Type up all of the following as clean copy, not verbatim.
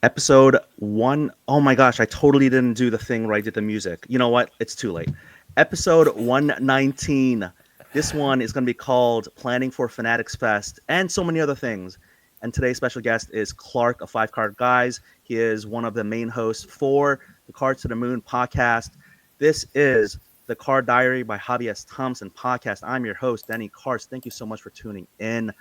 Episode one. Oh my gosh, I totally didn't do the thing where I did the music. You know what? It's too late. Episode 119. This one is going to be called Planning for Fanatics Fest and so many other things. And today's special guest is Clark of Five Card Guys. He is one of the main hosts for the Cards to the Moon podcast. This is the Card Diary by Hobby S. Thompson podcast. I'm your host, Denny Cards. Thank you so much for tuning in.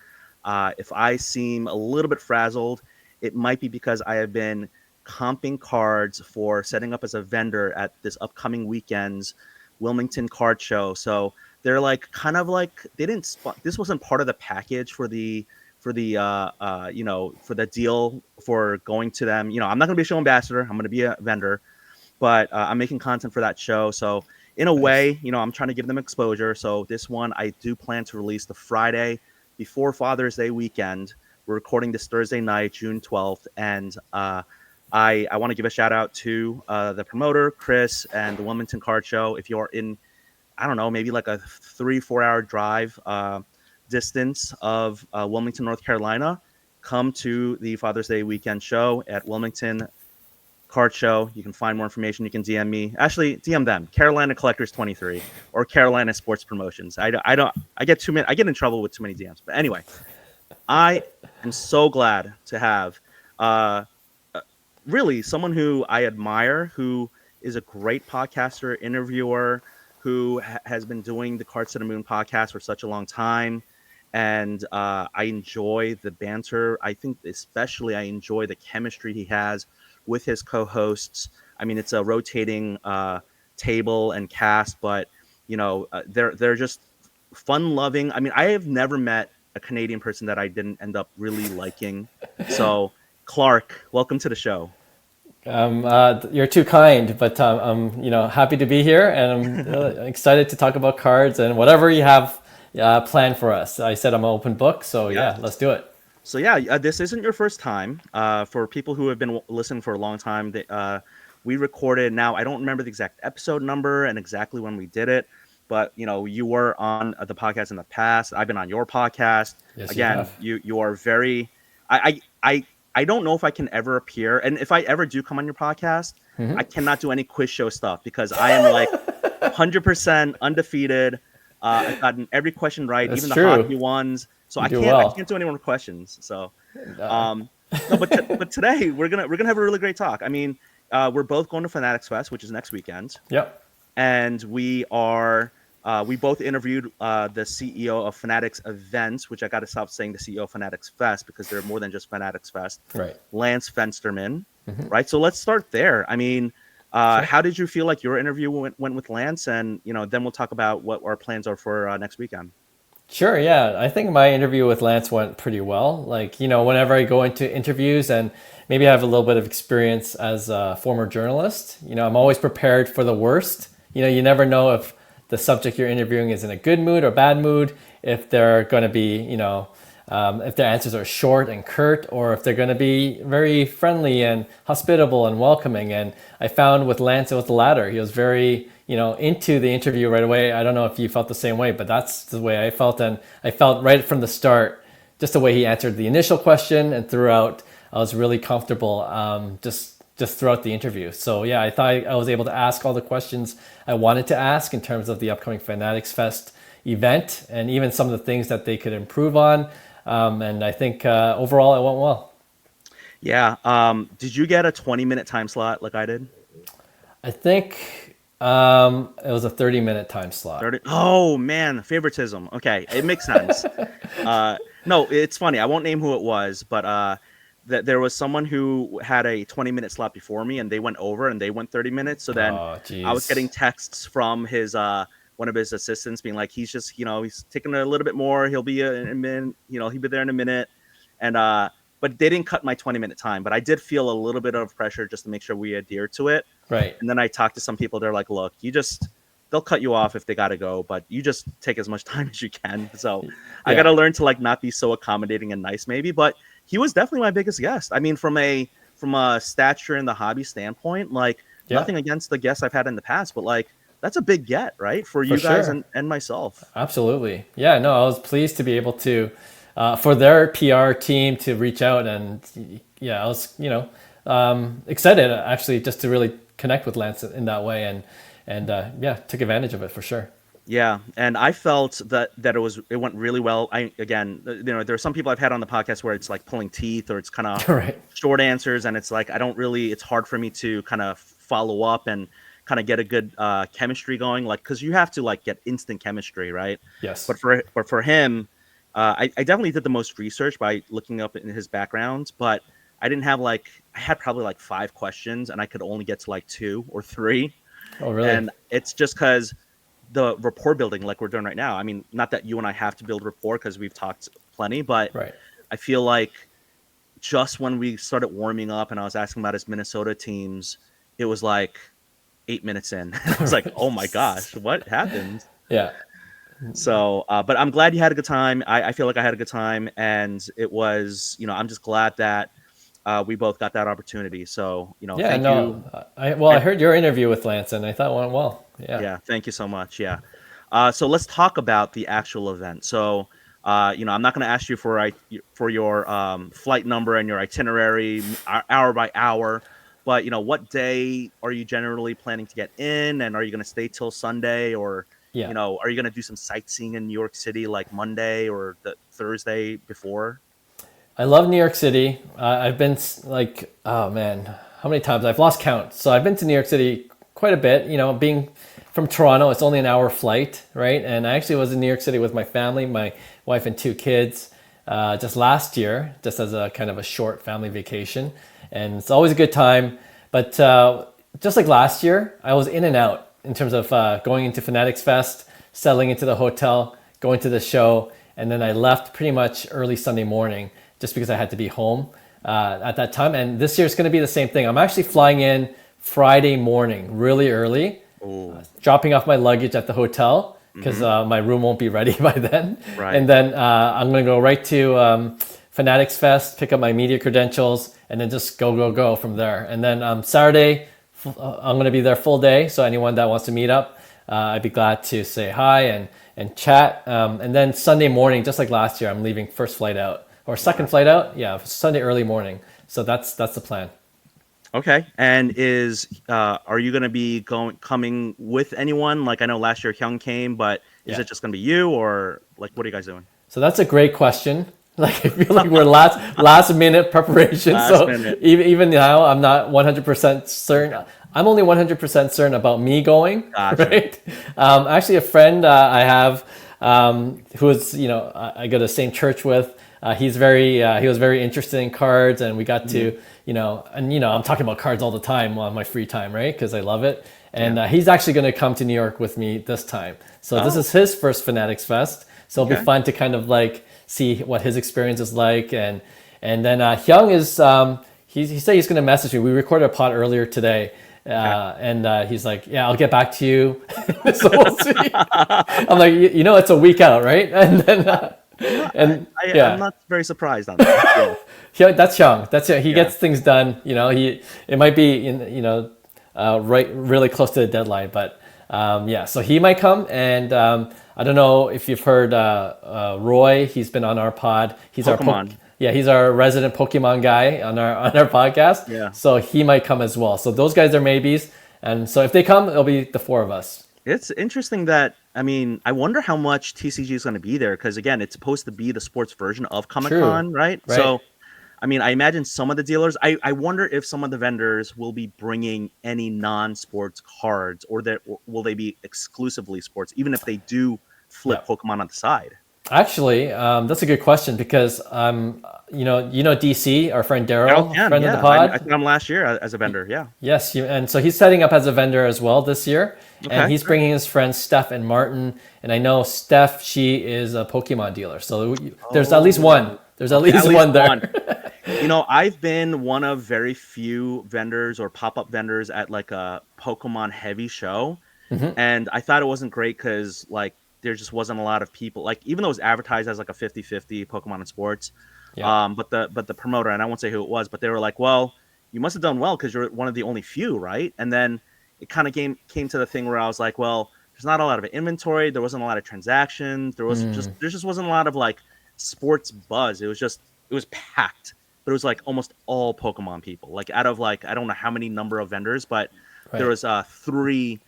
If I seem a little bit frazzled, it might be because I have been comping cards for setting up as a vendor at this upcoming weekend's Wilmington Card Show. So they're like kind of like they didn't. This wasn't part of the package for the deal for going to them. I'm not going to be a show ambassador. I'm going to be a vendor, but I'm making content for that show. So in a Nice. way, I'm trying to give them exposure. So this one I do plan to release the Friday before Father's Day weekend. We're recording this Thursday night, June 12th, and I want to give a shout out to the promoter, Chris, and the Wilmington Card Show. If you're in, I don't know, maybe like a 3-4 hour drive distance of Wilmington, North Carolina, come to the Father's Day weekend show at Wilmington Card Show. You can find more information. You can DM me. Actually, DM them. Carolina Collectors 23 or Carolina Sports Promotions. I get too many. I get in trouble with too many DMs. But anyway, I am so glad to have uh, really someone who I admire, who is a great podcaster, interviewer, who has been doing the Cards to the Moon podcast for such a long time. And I enjoy the banter. I think especially I enjoy the chemistry he has with his co-hosts. I mean, it's a rotating table and cast, but they're just fun-loving. I mean, I have never met a Canadian person that I didn't end up really liking. So, Clark, welcome to the show. You're too kind, but I'm happy to be here, and I'm excited to talk about cards and whatever you have planned for us. I said I'm an open book, so Yes. yeah, let's do it. So yeah, this isn't your first time. For people who have been listening for a long time, we recorded. Now I don't remember the exact episode number and exactly when we did it, but you were on the podcast in the past. I've been on your podcast. Yes, you Again, have. you are very. I don't know if I can ever appear, and if I ever do come on your podcast, I cannot do any quiz show stuff because I am like 100% undefeated. I've gotten every question right, That's even the true. hockey ones. So You I do can't I well. can't do any more questions. So Uh, um, no, but today we're gonna have a really great talk. I mean, we're both going to Fanatics Fest, which is next weekend, yep. and we both interviewed the CEO of Fanatics Events, which I got to stop saying the CEO of Fanatics Fest because they're more than just Fanatics Fest. Right. Lance Fensterman, Hmm. right? So let's start there. I mean, Sure. how did you feel like your interview went with Lance? And then we'll talk about what our plans are for next weekend. Sure, yeah. I think my interview with Lance went pretty well. Like, whenever I go into interviews and maybe I have a little bit of experience as a former journalist, I'm always prepared for the worst. You never know if the subject you're interviewing is in a good mood or bad mood, if they're going to be, if their answers are short and curt, or if they're going to be very friendly and hospitable and welcoming. And I found with Lance, it was the latter. He was very, into the interview right away. I don't know if you felt the same way, but that's the way I felt. And I felt right from the start, just the way he answered the initial question and throughout, I was really comfortable just throughout the interview. So yeah, I thought I was able to ask all the questions I wanted to ask in terms of the upcoming Fanatics Fest event and even some of the things that they could improve on. And I think overall it went well. Yeah. Did you get a 20-minute time slot like I did? I think it was a 30-minute time slot. 30. Oh man, favoritism. Okay, it makes sense. No, it's funny. I won't name who it was, but there was someone who had a 20-minute slot before me, and they went over, and they went 30 minutes. So then Oh, I was getting geez. texts from his one of his assistants, being like, he's just he's taking a little bit more. He'll be in a minute. He'll be there in a minute, and but they didn't cut my 20-minute time. But I did feel a little bit of pressure just to make sure we adhere to it. Right. And then I talked to some people. They're like, look, they'll cut you off if they got to go, but you just take as much time as you can. So I got Yeah. to learn to like not be so accommodating and nice maybe, but he was definitely my biggest guest. I mean, from a stature in the hobby standpoint, like Yeah. nothing against the guests I've had in the past, but like that's a big get, right? For For you guys sure. and myself. Absolutely. Yeah, no, I was pleased to be able to, for their PR team to reach out and yeah, I was, excited actually just to really connect with Lance in that way, and yeah, took advantage of it for sure. Yeah, and I felt that it went really well. I again, there are some people I've had on the podcast where it's like pulling teeth or it's kind of Right. short answers, and it's like I don't really. It's hard for me to kind of follow up and kind of get a good chemistry going, like because you have to like get instant chemistry, right? Yes. But for him, I definitely did the most research by looking up in his background, but I didn't have like I had probably like 5 questions, and I could only get to like 2 or 3, Oh, really? and it's just because the rapport building like we're doing right now. I mean, not that you and I have to build rapport because we've talked plenty, but Right. I feel like just when we started warming up and I was asking about his Minnesota teams, it was like 8 minutes in. I was like, oh my gosh, what happened? Yeah. So, but I'm glad you had a good time. I feel like I had a good time, and it was, I'm just glad that we both got that opportunity. So, Yeah, thank you. no, I heard your interview with Lance, and I thought it went well. Yeah. Yeah, thank you so much. Yeah. So let's talk about the actual event. So, I'm not going to ask you for your flight number and your itinerary hour by hour, but what day are you generally planning to get in, and are you going to stay till Sunday, or Yeah. are you going to do some sightseeing in New York City like Monday or the Thursday before? I love New York City. I've been like, oh man, how many times? I've lost count. So I've been to New York City quite a bit. Being from Toronto, it's only an hour flight, right? And I actually was in New York City with my family, my wife and 2 kids, just last year, just as a kind of a short family vacation. And it's always a good time. But just like last year, I was in and out in terms of going into Fanatics Fest, settling into the hotel, going to the show, and then I left pretty much early Sunday morning just because I had to be home at that time. And this year it's going to be the same thing. I'm actually flying in Friday morning, really early, Oh, dropping off my luggage at the hotel because mm-hmm. my room won't be ready by then. Right. And then I'm going to go right to Fanatics Fest, pick up my media credentials, and then just go from there. And then Saturday, I'm going to be there full day. So anyone that wants to meet up, I'd be glad to say hi and chat. And then Sunday morning, just like last year, I'm leaving first flight out or second flight out. Yeah, Sunday early morning. So that's the plan. Okay. And are you going to be coming with anyone? Like I know last year Hyung came, but is Yeah. it just going to be you, or like what are you guys doing? So that's a great question. Like I feel like we're last minute preparation. Last So minute. even now, I'm not 100% certain. I'm only 100% certain about me going. Gotcha. Right. Actually, a friend I have who is I go to the same church with. He was very interested in cards, and we got to I'm talking about cards all the time on my free time, right? Because I love it. And he's actually going to come to New York with me this time. So this is his first Fanatics Fest. So it'll be fun to kind of like see what his experience is like. And then Hyung is he said he's going to message me. We recorded a pod earlier today. And he's like, yeah, I'll get back to you. So we'll see. I'm like, it's a week out, right? And then I'm not very surprised on that. Yeah, that's Hyung. That's it. He gets things done. It might be right really close to the deadline, but so he might come. And I don't know if you've heard Roy. He's been on our pod. He's Pokemon. He's our resident Pokemon guy on our podcast. Yeah. So he might come as well. So those guys are maybes. And so if they come, it'll be the 4 of us. It's interesting that, I wonder how much TCG is going to be there, because again, it's supposed to be the sports version of Comic-Con, right? So, I imagine some of the dealers, I wonder if some of the vendors will be bringing any non-sports cards, or will they be exclusively sports, even if they do flip Pokemon on the side? Actually, that's a good question because DC, our friend Daryl, friend of the pod. I met him last year as a vendor. Yeah. Yes, and so he's setting up as a vendor as well this year, and he's bringing his friends Steph and Martin. And I know Steph, she is a Pokemon dealer, so there's at least one. There's at least one there. I've been one of very few vendors or pop-up vendors at like a Pokemon heavy show, and I thought it wasn't great because like there just wasn't a lot of people. Like even though it was advertised as like a 50-50 Pokemon and sports, but the promoter, and I won't say who it was, but they were like, well, you must have done well because you're one of the only few, right? And then it kind of came to the thing where I was like, well, there's not a lot of inventory, there wasn't a lot of transactions, there just wasn't a lot of like sports buzz. It was packed. but it was like almost all Pokemon people. Like out of like I don't know how many number of vendors, but there Right. was three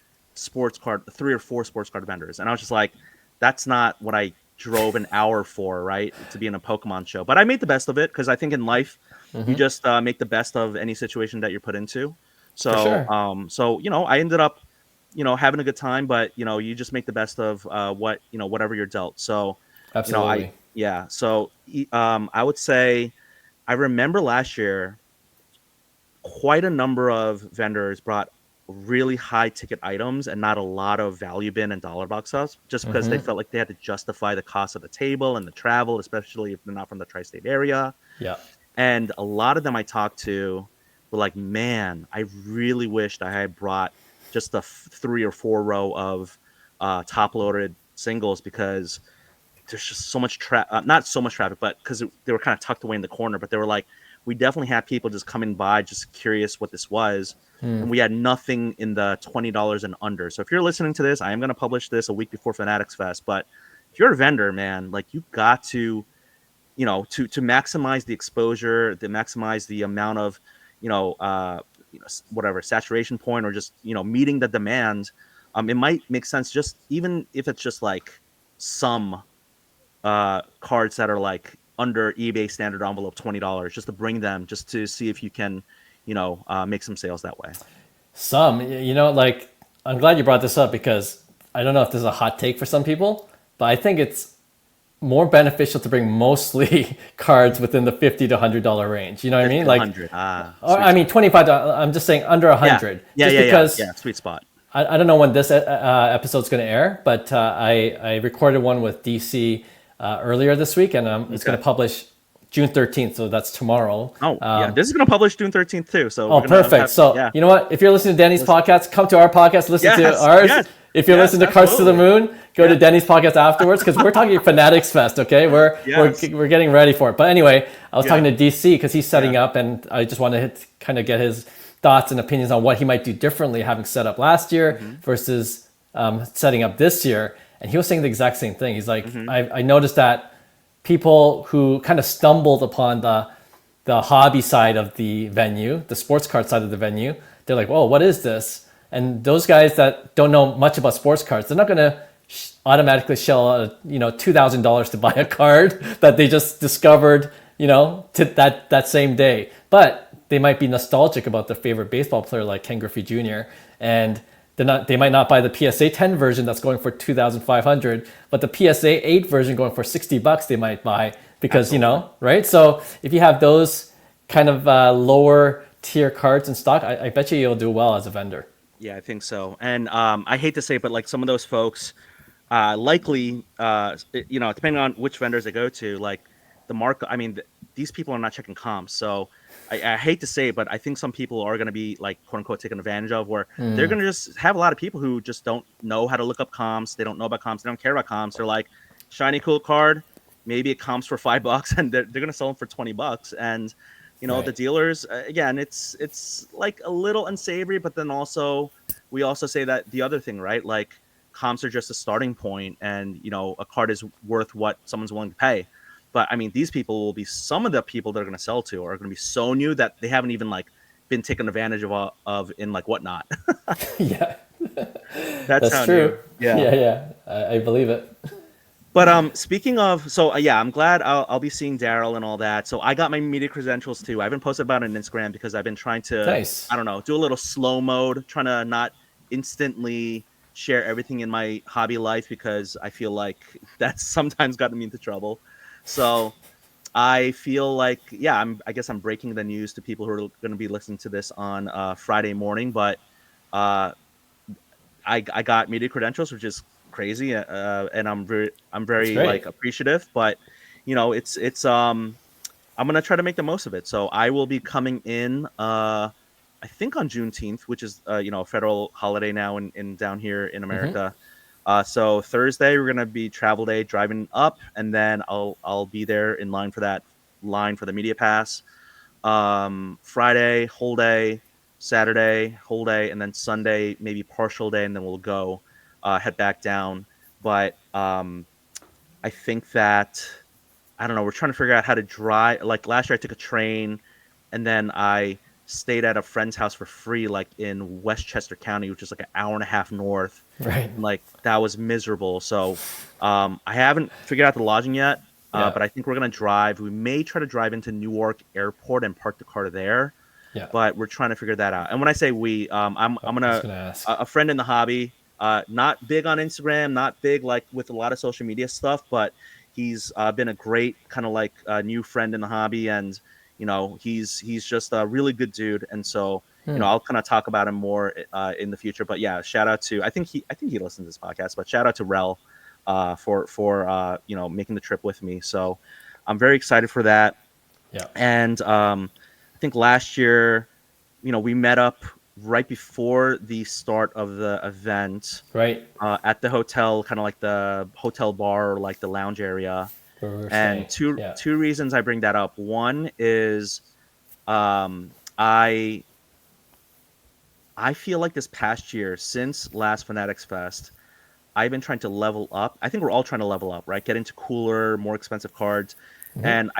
or four sports card vendors, and I was just like, that's not what I drove an hour for, right? To be in a Pokemon show. But I made the best of it because I think in life you just make the best of any situation that you're put into. For So, sure. I ended up, having a good time, but you just make the best of whatever you're dealt. So, I Absolutely. yeah. So, I would say I remember last year quite a number of vendors brought really high ticket items and not a lot of value bin and dollar box stuff just because they felt like they had to justify the cost of the table and the travel, especially if they're not from the tri-state area. Yeah. And a lot of them I talked to were like, man, I really wished I had brought just the 3 or 4 row of top loaded singles because there's just so much not so much traffic, but because they were kind of tucked away in the corner. But they were like, we definitely had people just coming by, just curious what this was, and we had nothing in the $20 and under. So if you're listening to this, I am going to publish this a week before Fanatics Fest. But if you're a vendor, man, like you got to, to maximize the exposure, to maximize the amount of, whatever saturation point or just meeting the demand. It might make sense just even if it's just like some cards that are like under eBay standard envelope $20, just to bring them, just to see if you can, make some sales that way. Like I'm glad you brought this up because I don't know if this is a hot take for some people, but I think it's more beneficial to bring mostly cards within the $50 to $100 range. You know what I 50 mean? to Like, 100. or Sweet I mean spot. $25. I'm just saying under Yeah. 100, Yeah. just Yeah. Yeah. because Yeah. Sweet spot. I don't know when this episode's going to air, but I recorded one with DC earlier this week, and it's going Okay. to publish June 13th, so that's tomorrow. Oh, yeah. This is going to publish June 13th too. So Oh, we're going to perfect. have, So, yeah. you know what? If you're listening to Denny's Listen. podcast, come to our podcast, listen to Yes. ours. Yes. If you're Yes. listening to Cards to the Absolutely. Moon, go to Yeah. Denny's podcast afterwards because we're talking Fanatics Fest, okay? Yes. We're getting ready for it. But anyway, I was Yeah. talking to DC because he's setting Yeah. up, and I just wanted to kind of get his thoughts and opinions on what he might do differently having set up last year Mm-hmm. versus setting up this year. And he was saying the exact same thing. He's like, Mm-hmm. I noticed that people who kind of stumbled upon the hobby side of the venue, the sports card side of the venue, they're like, "Whoa, what is this?" And those guys that don't know much about sports cards, they're not going to automatically shell out, $2,000 to buy a card that they just discovered, to that same day. But they might be nostalgic about their favorite baseball player like Ken Griffey Jr. and they might not buy the PSA 10 version that's going for 2,500, but the PSA 8 version going for $60 they might buy because Absolutely. right. So if you have those kind of lower tier cards in stock, I bet you'll do well as a vendor. Yeah, I think so. And I hate to say it, but like some of those folks, likely, depending on which vendors they go to, like the mark. I mean, these people are not checking comps. So I hate to say it, but I think some people are going to be like quote unquote taken advantage of, where they're going to just have a lot of people who just don't know how to look up comps. They don't know about comps. They don't care about comps. They're like, shiny cool card. Maybe it comps for $5, and they're going to sell them for $20. And the Right. dealers, again, it's like a little unsavory, but then also we also say that the other thing, right? Like comps are just a starting point, and a card is worth what someone's willing to pay. But I mean, these people will be some of the people that are going to sell to are going to be so new that they haven't even like been taken advantage of in like whatnot. Yeah, That's that's how true. new. Yeah. Yeah, I believe it. But speaking of, so yeah, I'm glad I'll be seeing Daryl and all that. So I got my media credentials too. I haven't posted about it on Instagram because I've been trying to, Nice. I don't know, do a little slow mode, trying to not instantly share everything in my hobby life because I feel like that's sometimes gotten me into trouble. So I feel like, yeah, I guess I'm breaking the news to people who are going to be listening to this on Friday morning. But uh, I got media credentials, which is crazy, and I'm That's very like great. appreciative. But it's I'm gonna try to make the most of it. So I will be coming in. I think on Juneteenth, which is a federal holiday now in down here in America. So Thursday we're gonna be travel day, driving up, and then I'll be there in line for that line for the media pass. Friday whole day, Saturday whole day, and then Sunday maybe partial day, and then we'll go head back down. But I think that I don't know. We're trying to figure out how to drive. Like last year, I took a train, and then I stayed at a friend's house for free, like in Westchester County, which is like an hour and a half north, Right. and like that was miserable. So, I haven't figured out the lodging yet, Yeah. but I think we're gonna drive. We may try to drive into Newark Airport and park the car there, Yeah. but we're trying to figure that out. And when I say we, I'm I was gonna gonna ask. a friend in the hobby, not big on Instagram, not big like with a lot of social media stuff, but he's been a great kind of like new friend in the hobby, and he's just a really good dude. And so I'll kind of talk about him more in the future. But yeah, shout out to I think he listens to this podcast, but shout out to Rel for making the trip with me. So I'm very excited for that. Yeah. And I think last year, we met up right before the start of the event Right. at the hotel, kind of like the hotel bar or like the lounge area. Where we were And staying. two Yeah. two reasons I bring that up. One is I feel like this past year, since last Fanatics Fest, I've been trying to level up. I think we're all trying to level up, right? Get into cooler, more expensive cards. And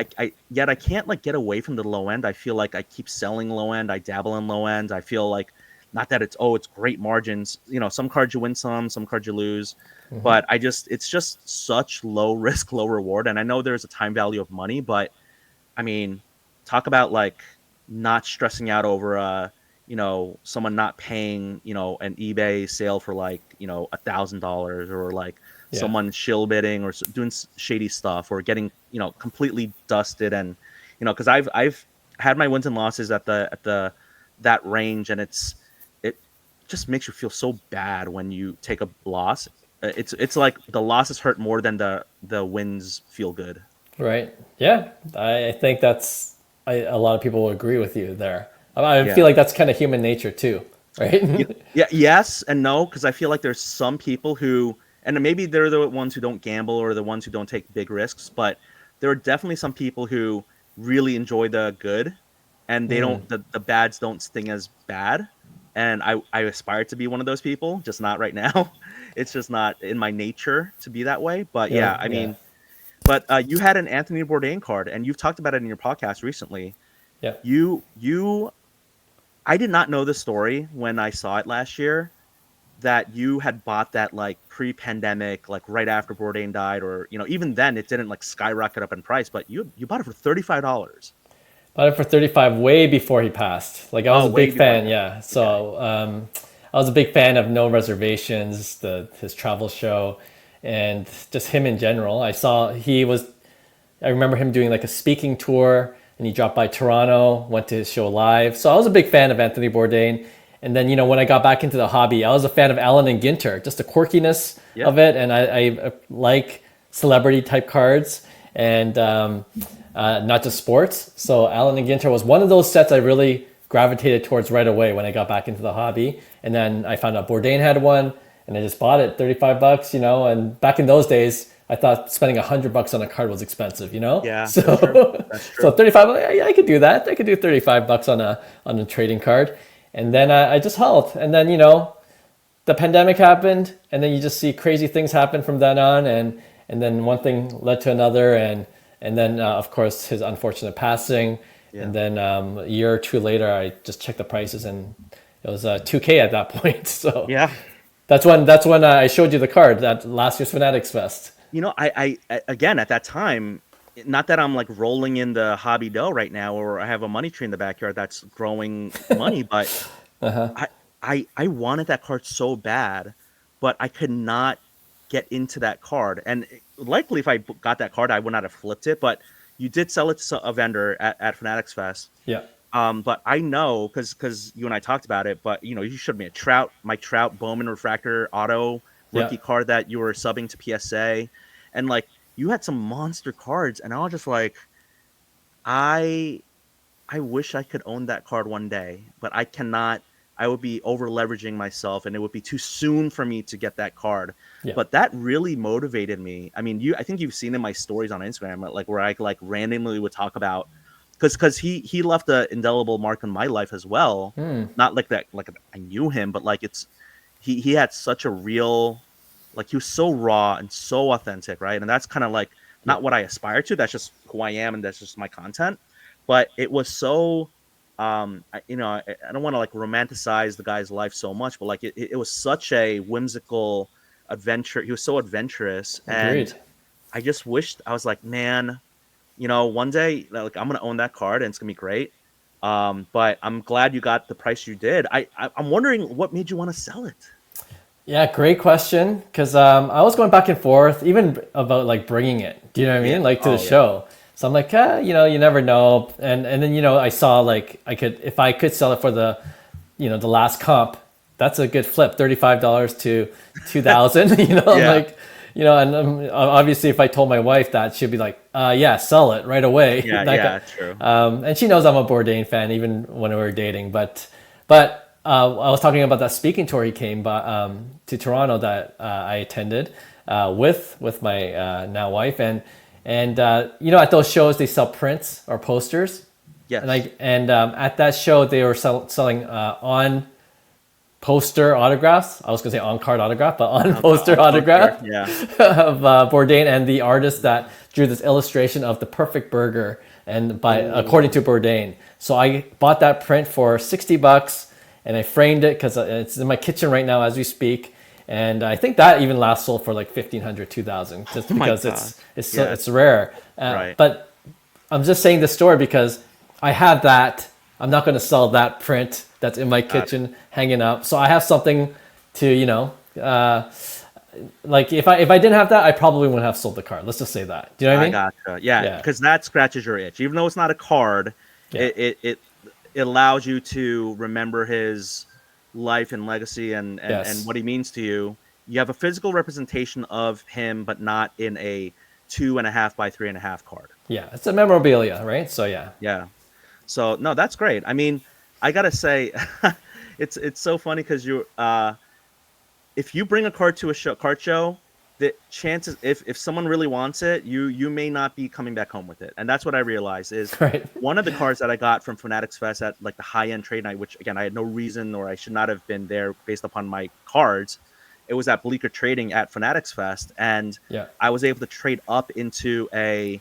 yet I can't like get away from the low end. I feel like I keep selling low end. I dabble in low end. I feel like not that it's great margins. Some cards you win some cards you lose. But it's just such low risk, low reward. And I know there's a time value of money, but I mean, talk about like not stressing out over someone not paying, an eBay sale for like, $1,000, or like Yeah. someone shill bidding or doing shady stuff, or getting, completely dusted. And, because I've had my wins and losses at the that range, and it just makes you feel so bad when you take a loss. It's like the losses hurt more than the wins feel good. Right. Yeah. I think a lot of people will agree with you there. I Yeah. feel like that's kind of human nature too. Y- Right. Yeah, yes and no, because I feel like there's some people who, and maybe they're the ones who don't gamble or the ones who don't take big risks, but there are definitely some people who really enjoy the good, and they don't, the bads don't sting as bad. And I aspire to be one of those people, just not right now. It's just not in my nature to be that way. But Yeah. yeah, I Yeah. mean, but you had an Anthony Bourdain card, and you've talked about it in your podcast recently. Yeah. You I did not know the story when I saw it last year, that you had bought that like pre-pandemic, like right after Bourdain died, or even then it didn't like skyrocket up in price, but you bought it for $35. Bought it for 35 way before he passed. Like I was Oh, a way big before. fan. Yeah. Okay. So I was a big fan of No Reservations, his travel show, and just him in general. I remember him doing like a speaking tour, and he dropped by Toronto, went to his show live. So I was a big fan of Anthony Bourdain. And then, when I got back into the hobby, I was a fan of Allen and Ginter, just the quirkiness Yeah. of it. And I like celebrity type cards, and not just sports. So Allen and Ginter was one of those sets I really gravitated towards right away when I got back into the hobby. And then I found out Bourdain had one, and I just bought it, $35, And back in those days, I thought spending $100 on a card was expensive. Yeah, that's true. So That's so true. 35, I could do that. I could do $35 on a trading card, and then I just held. And then the pandemic happened, and then you just see crazy things happen from then on, and then one thing led to another, and then of course his unfortunate passing, Yeah. and then a year or two later, I just checked the prices, and it was 2K at that point. So Yeah. that's when I showed you the card at last year's Fanatics Fest. I again at that time, not that I'm like rolling in the hobby dough right now, or I have a money tree in the backyard that's growing money, but I I wanted that card so bad, but I could not get into that card. And likely, if I got that card, I would not have flipped it. But you did sell it to a vendor at Fanatics Fest. Yeah, But I know because you and I talked about it. But you showed me my Trout Bowman Refractor Auto yeah. rookie card that you were subbing to PSA, and like you had some monster cards, and I was just like, I I wish I could own that card one day, but I cannot. I would be over leveraging myself, and it would be too soon for me to get that card. Yeah. But that really motivated me. I mean, I think you've seen in my stories on Instagram, like where I like randomly would talk about, because he left an indelible mark on my life as well. Not like that, like I knew him, but like he had such a real, like he was so raw and so authentic, right? And that's kind of like Yeah. not what I aspire to. That's just who I am, and that's just my content. But it was so, I don't want to like romanticize the guy's life so much, but like it was such a whimsical adventure. He was so adventurous, and Agreed. I just wished I was like, man, one day like I'm gonna own that card and it's gonna be great. But I'm glad you got the price you did. I'm wondering what made you want to sell it. Yeah, great question. Because I was going back and forth, even about like bringing it. Do you know what I Yeah. mean? Like to the Oh yeah. show. So I'm like, you never know. And then I saw like if I could sell it for the last comp, that's a good flip. $35 to 2,000. I'm Yeah. like, and obviously if I told my wife that, she'd be like, yeah, sell it right away. Yeah. That Yeah. guy, True. and she knows I'm a Bourdain fan, even when we were dating. But I was talking about that speaking tour he came by, to Toronto that I attended with my now wife, and at those shows they sell prints or posters, Yes. and at that show they were selling on poster autographs. I was gonna say on card autograph, but on poster On poster. autograph Yeah. of Bourdain and the artist that drew this illustration of the perfect burger, and according to Bourdain. So I bought that print for $60, and I framed it because it's in my kitchen right now as we speak. And I think that even last sold for like 1,500, 2,000, just Oh my because God. it's Yes. rare. Right. But I'm just saying this story because I have that. I'm not going to sell that print that's in my Got it. kitchen hanging up. So I have something to, like if I didn't have that, I probably wouldn't have sold the card. Let's just say that. Do you know what I I mean? gotcha. Yeah, Yeah. because that scratches your itch. Even though it's not a card, Yeah. it allows you to remember his life and legacy and Yes. what he means to you. You have a physical representation of him, but not in a 2.5 by 3.5 card. Yeah. It's a memorabilia, right? So yeah. Yeah. So no, that's great. I mean, I gotta say, it's so funny because if you bring a card to a card show, the chances if someone really wants it, you may not be coming back home with it. And that's what I realized is Right. one of the cards that I got from Fanatics Fest at like the high end trade night, which again I had no reason or I should not have been there based upon my cards. It was at Bleecker Trading at Fanatics Fest, and Yeah. I was able to trade up into a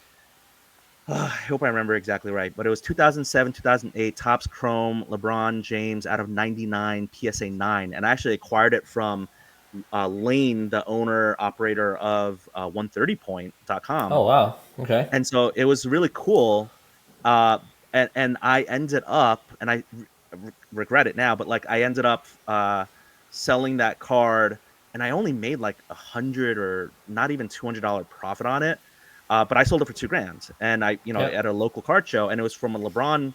I hope I remember exactly right, but it was 2007, 2008 Topps Chrome LeBron James out of 99 PSA 9, and I actually acquired it from Lane, the owner operator of 130point.com. Oh wow. Okay. And so it was really cool. Uh, and I ended up, and I regret it now, but like I ended up selling that card, and I only made like 100 or not even $200 profit on it. But I sold it for $2,000, and Yeah. at a local card show, and it was from a LeBron,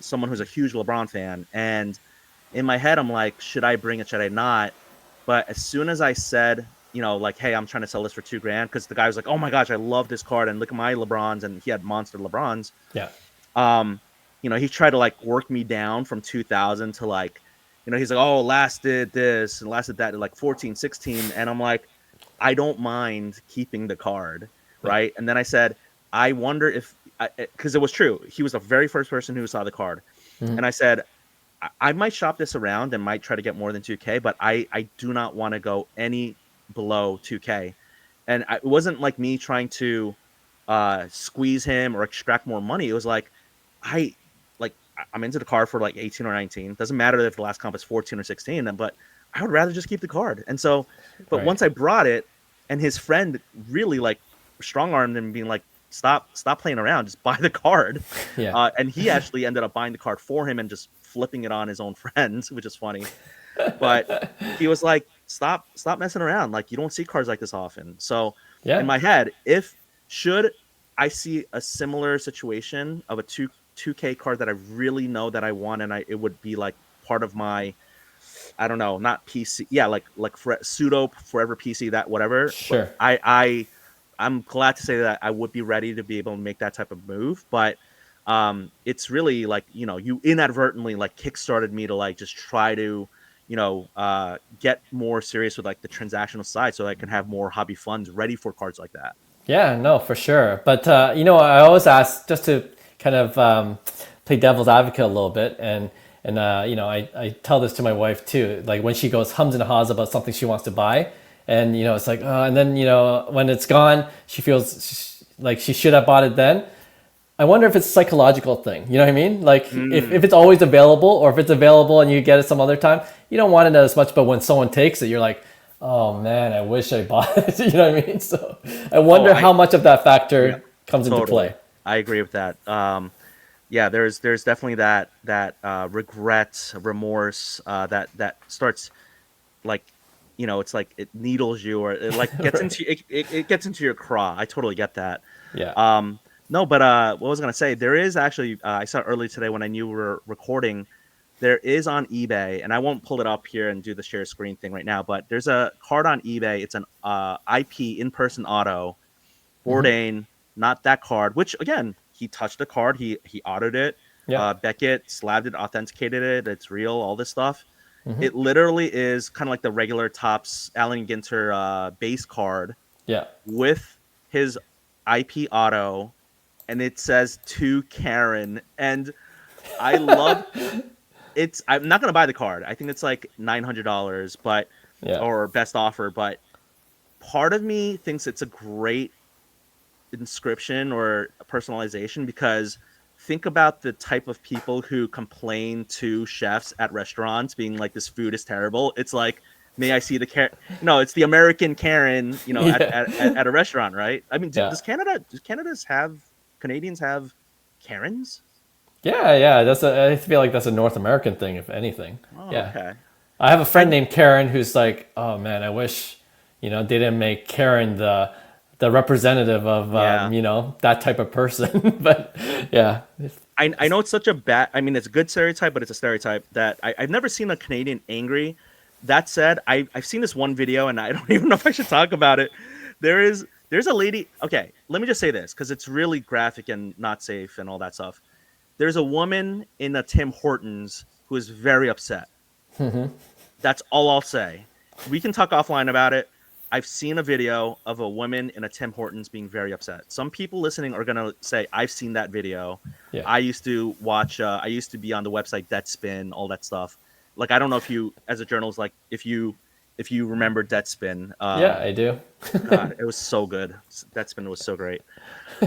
someone who's a huge LeBron fan. And in my head, I'm like, should I bring it? Should I not? But as soon as I said, like, hey, I'm trying to sell this for $2,000, because the guy was like, oh my gosh, I love this card, and look at my LeBrons, and he had monster LeBrons. Yeah. He tried to like work me down from 2000 to like, he's like, oh, last did this and last did that, like 14, 16, and I'm like, I don't mind keeping the card, Yeah. right? And then I said, I wonder if, because it was true, he was the very first person who saw the card, and I said, I might shop this around and might try to get more than 2K, but I do not want to go any below 2K. And it wasn't like me trying to squeeze him or extract more money. It was like, I'm into the card for like 18 or 19. Doesn't matter if the last comp is 14 or 16, but I would rather just keep the card. And so, but Right. once I brought it, and his friend really like strong armed him, being like, stop playing around, just buy the card. Yeah. And he actually ended up buying the card for him and just flipping it on his own friends, which is funny. But he was like, stop messing around. Like, you don't see cards like this often. So Yeah. in my head, should I see a similar situation of a 2K card that I really know that I want, and it would be like part of my, I don't know, not PC. Yeah. Like pseudo forever PC, that whatever. Sure. But I'm glad to say that I would be ready to be able to make that type of move. But it's really like, you inadvertently like kickstarted me to like just try to, get more serious with like the transactional side, so I can have more hobby funds ready for cards like that. Yeah, no, for sure. But I always ask just to kind of play devil's advocate a little bit, and I tell this to my wife too. Like when she goes hums and haws about something she wants to buy, and it's like, and then when it's gone, she feels like she should have bought it then. I wonder if it's a psychological thing. You know what I mean? Like if it's always available, or if it's available and you get it some other time, you don't want it as much. But when someone takes it, you're like, oh man, I wish I bought it. You know what I mean? So I wonder how much of that Yeah, factor comes into totally. play. I agree with that. Yeah, there's definitely that regret, remorse that starts like, it's like it needles you, or it like gets Right. into it gets into your craw. I totally get that. Yeah. No, but what was I gonna say? There is actually, I saw early today when I knew we were recording. There is on eBay, and I won't pull it up here and do the share screen thing right now. But there's a card on eBay. It's an IP in-person auto Hmm. Bourdain, not that card. Which again, he touched the card. He autoed it. Yeah. Beckett slabbed it, authenticated it. It's real. All this stuff. Hmm. It literally is kind of like the regular Topps Allen Ginter base card Yeah. with his IP auto, and it says to Karen. And I love it's. I'm not gonna buy the card. I think it's like $900, but Yeah. or best offer. But part of me thinks it's a great inscription or personalization, because think about the type of people who complain to chefs at restaurants being like, this food is terrible. It's like, may I see the Karen? No, it's the American Karen, Yeah. at a restaurant, right? I mean, Yeah. Canadians have Karens? Yeah. Yeah. I feel like that's a North American thing, if anything. Oh, Yeah. okay. I have a I friend named Karen who's like, oh man, I wish, they didn't make Karen the representative of Yeah. that type of person. But yeah, I know it's such a bad. I mean, it's a good stereotype, but it's a stereotype that I've never seen a Canadian angry. That said, I've seen this one video, and I don't even know if I should talk about it. There's a lady. Okay, let me just say this because it's really graphic and not safe and all that stuff. There's a woman in a Tim Hortons who is very upset. That's all I'll say. We can talk offline about it. I've seen a video of a woman in a Tim Hortons being very upset. Some people listening are gonna say, "I've seen that video." yeah, I used to watch. I used to be on the website Deadspin, all that stuff. Like, I don't know if you, as a journalist, like if you remember Deadspin. yeah, I do. God, it was so good. Deadspin was so great.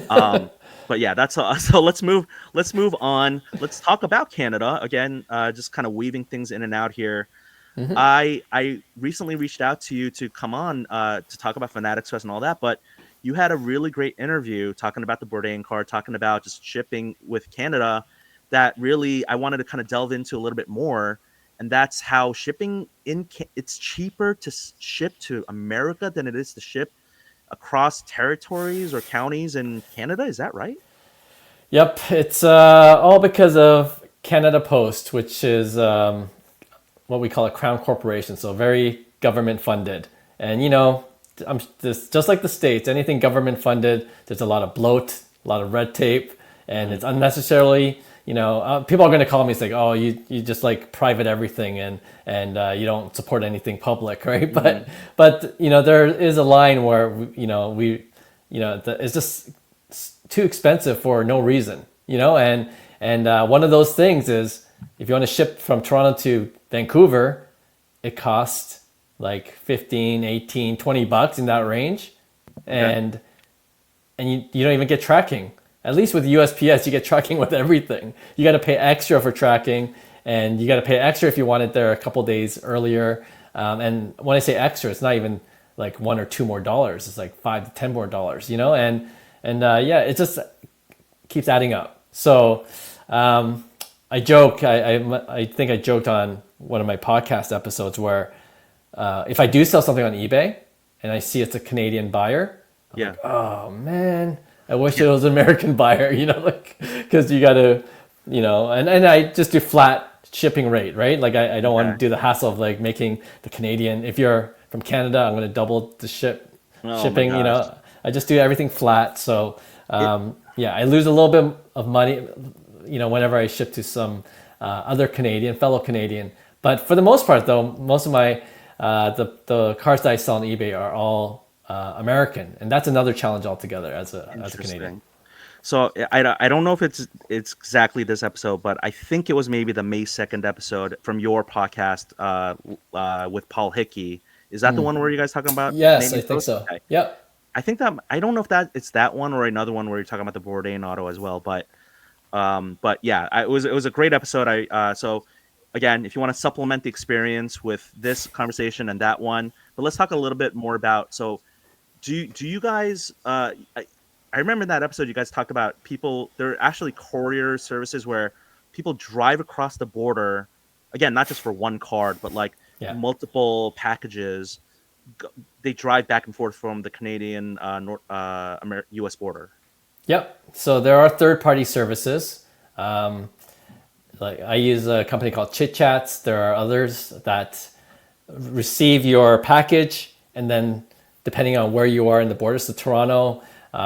Um, but yeah, that's all. So let's move on. Let's talk about Canada again. Just kind of weaving things in and out here. Hmm. I recently reached out to you to come on to talk about Fanatics Fest and all that, but you had a really great interview talking about the Bourdain card, talking about just shipping with Canada. That really I wanted to kind of delve into a little bit more, and that's how shipping it's cheaper to ship to America than it is to ship across territories or counties in Canada. Is that right? Yep, it's all because of Canada Post, which is what we call a crown corporation, so very government funded. And I'm just like the states, anything government funded, there's a lot of bloat, a lot of red tape, and it's unnecessarily. People are going to call me. It's like, oh, you just like private everything, and you don't support anything public, right? Mm-hmm. But there is a line where it's just too expensive for no reason, and one of those things is if you want to ship from Toronto to Vancouver, it costs like 15, 18, $20 in that range. Okay. And you don't even get tracking. At least with USPS, you get tracking with everything. You got to pay extra for tracking, and you got to pay extra if you want it there a couple days earlier. And when I say extra, it's not even like $1 or $2 more. It's like $5 to $10 more. And it just keeps adding up. So I joke. I think I joked on one of my podcast episodes where if I do sell something on eBay and I see it's a Canadian buyer, I'm Yeah. like, oh man, I wish it was an American buyer, like, because you got to, and I just do flat shipping rate, right? Like I don't want to Okay. do the hassle of like making the Canadian, if you're from Canada, I'm going to double the Oh my shipping, gosh. I just do everything flat. So, It, yeah, I lose a little bit of money, whenever I ship to some other fellow Canadian. But for the most part, though, most of my the cars that I sell on eBay are all American, and that's another challenge altogether as a Canadian. Interesting. So I don't know if it's exactly this episode, but I think it was maybe the May 2nd episode from your podcast with Paul Hickey. Is that the one where you guys talking about Yes, I Canadian think Post? so. Okay. Yep. I think that I don't know if that it's that one or another one where you're talking about the Bourdain auto as well, but yeah, it was a great episode. So again, if you want to supplement the experience with this conversation and that one, but let's talk a little bit more about. So do you guys? I remember in that episode you guys talked about people. There are actually courier services where people drive across the border. Again, not just for one card, but like Yeah. multiple packages. They drive back and forth from the Canadian U.S. border. Yep. So there are third-party services. Um, like I use a company called Chit Chats. There are others that receive your package, and then depending on where you are in the border, so Toronto,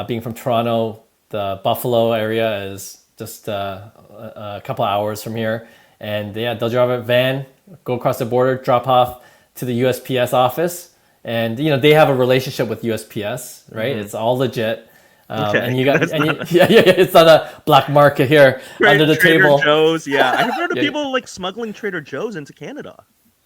being from Toronto, the Buffalo area is just a couple hours from here, and yeah, they'll drive a van, go across the border, drop off to the USPS office, and they have a relationship with USPS, right? It's all legit. Okay, And you got that's and you, not yeah, it's not a black market here under the Trader table. Joe's. Yeah, I've heard of Yeah, people like smuggling Trader Joe's into Canada.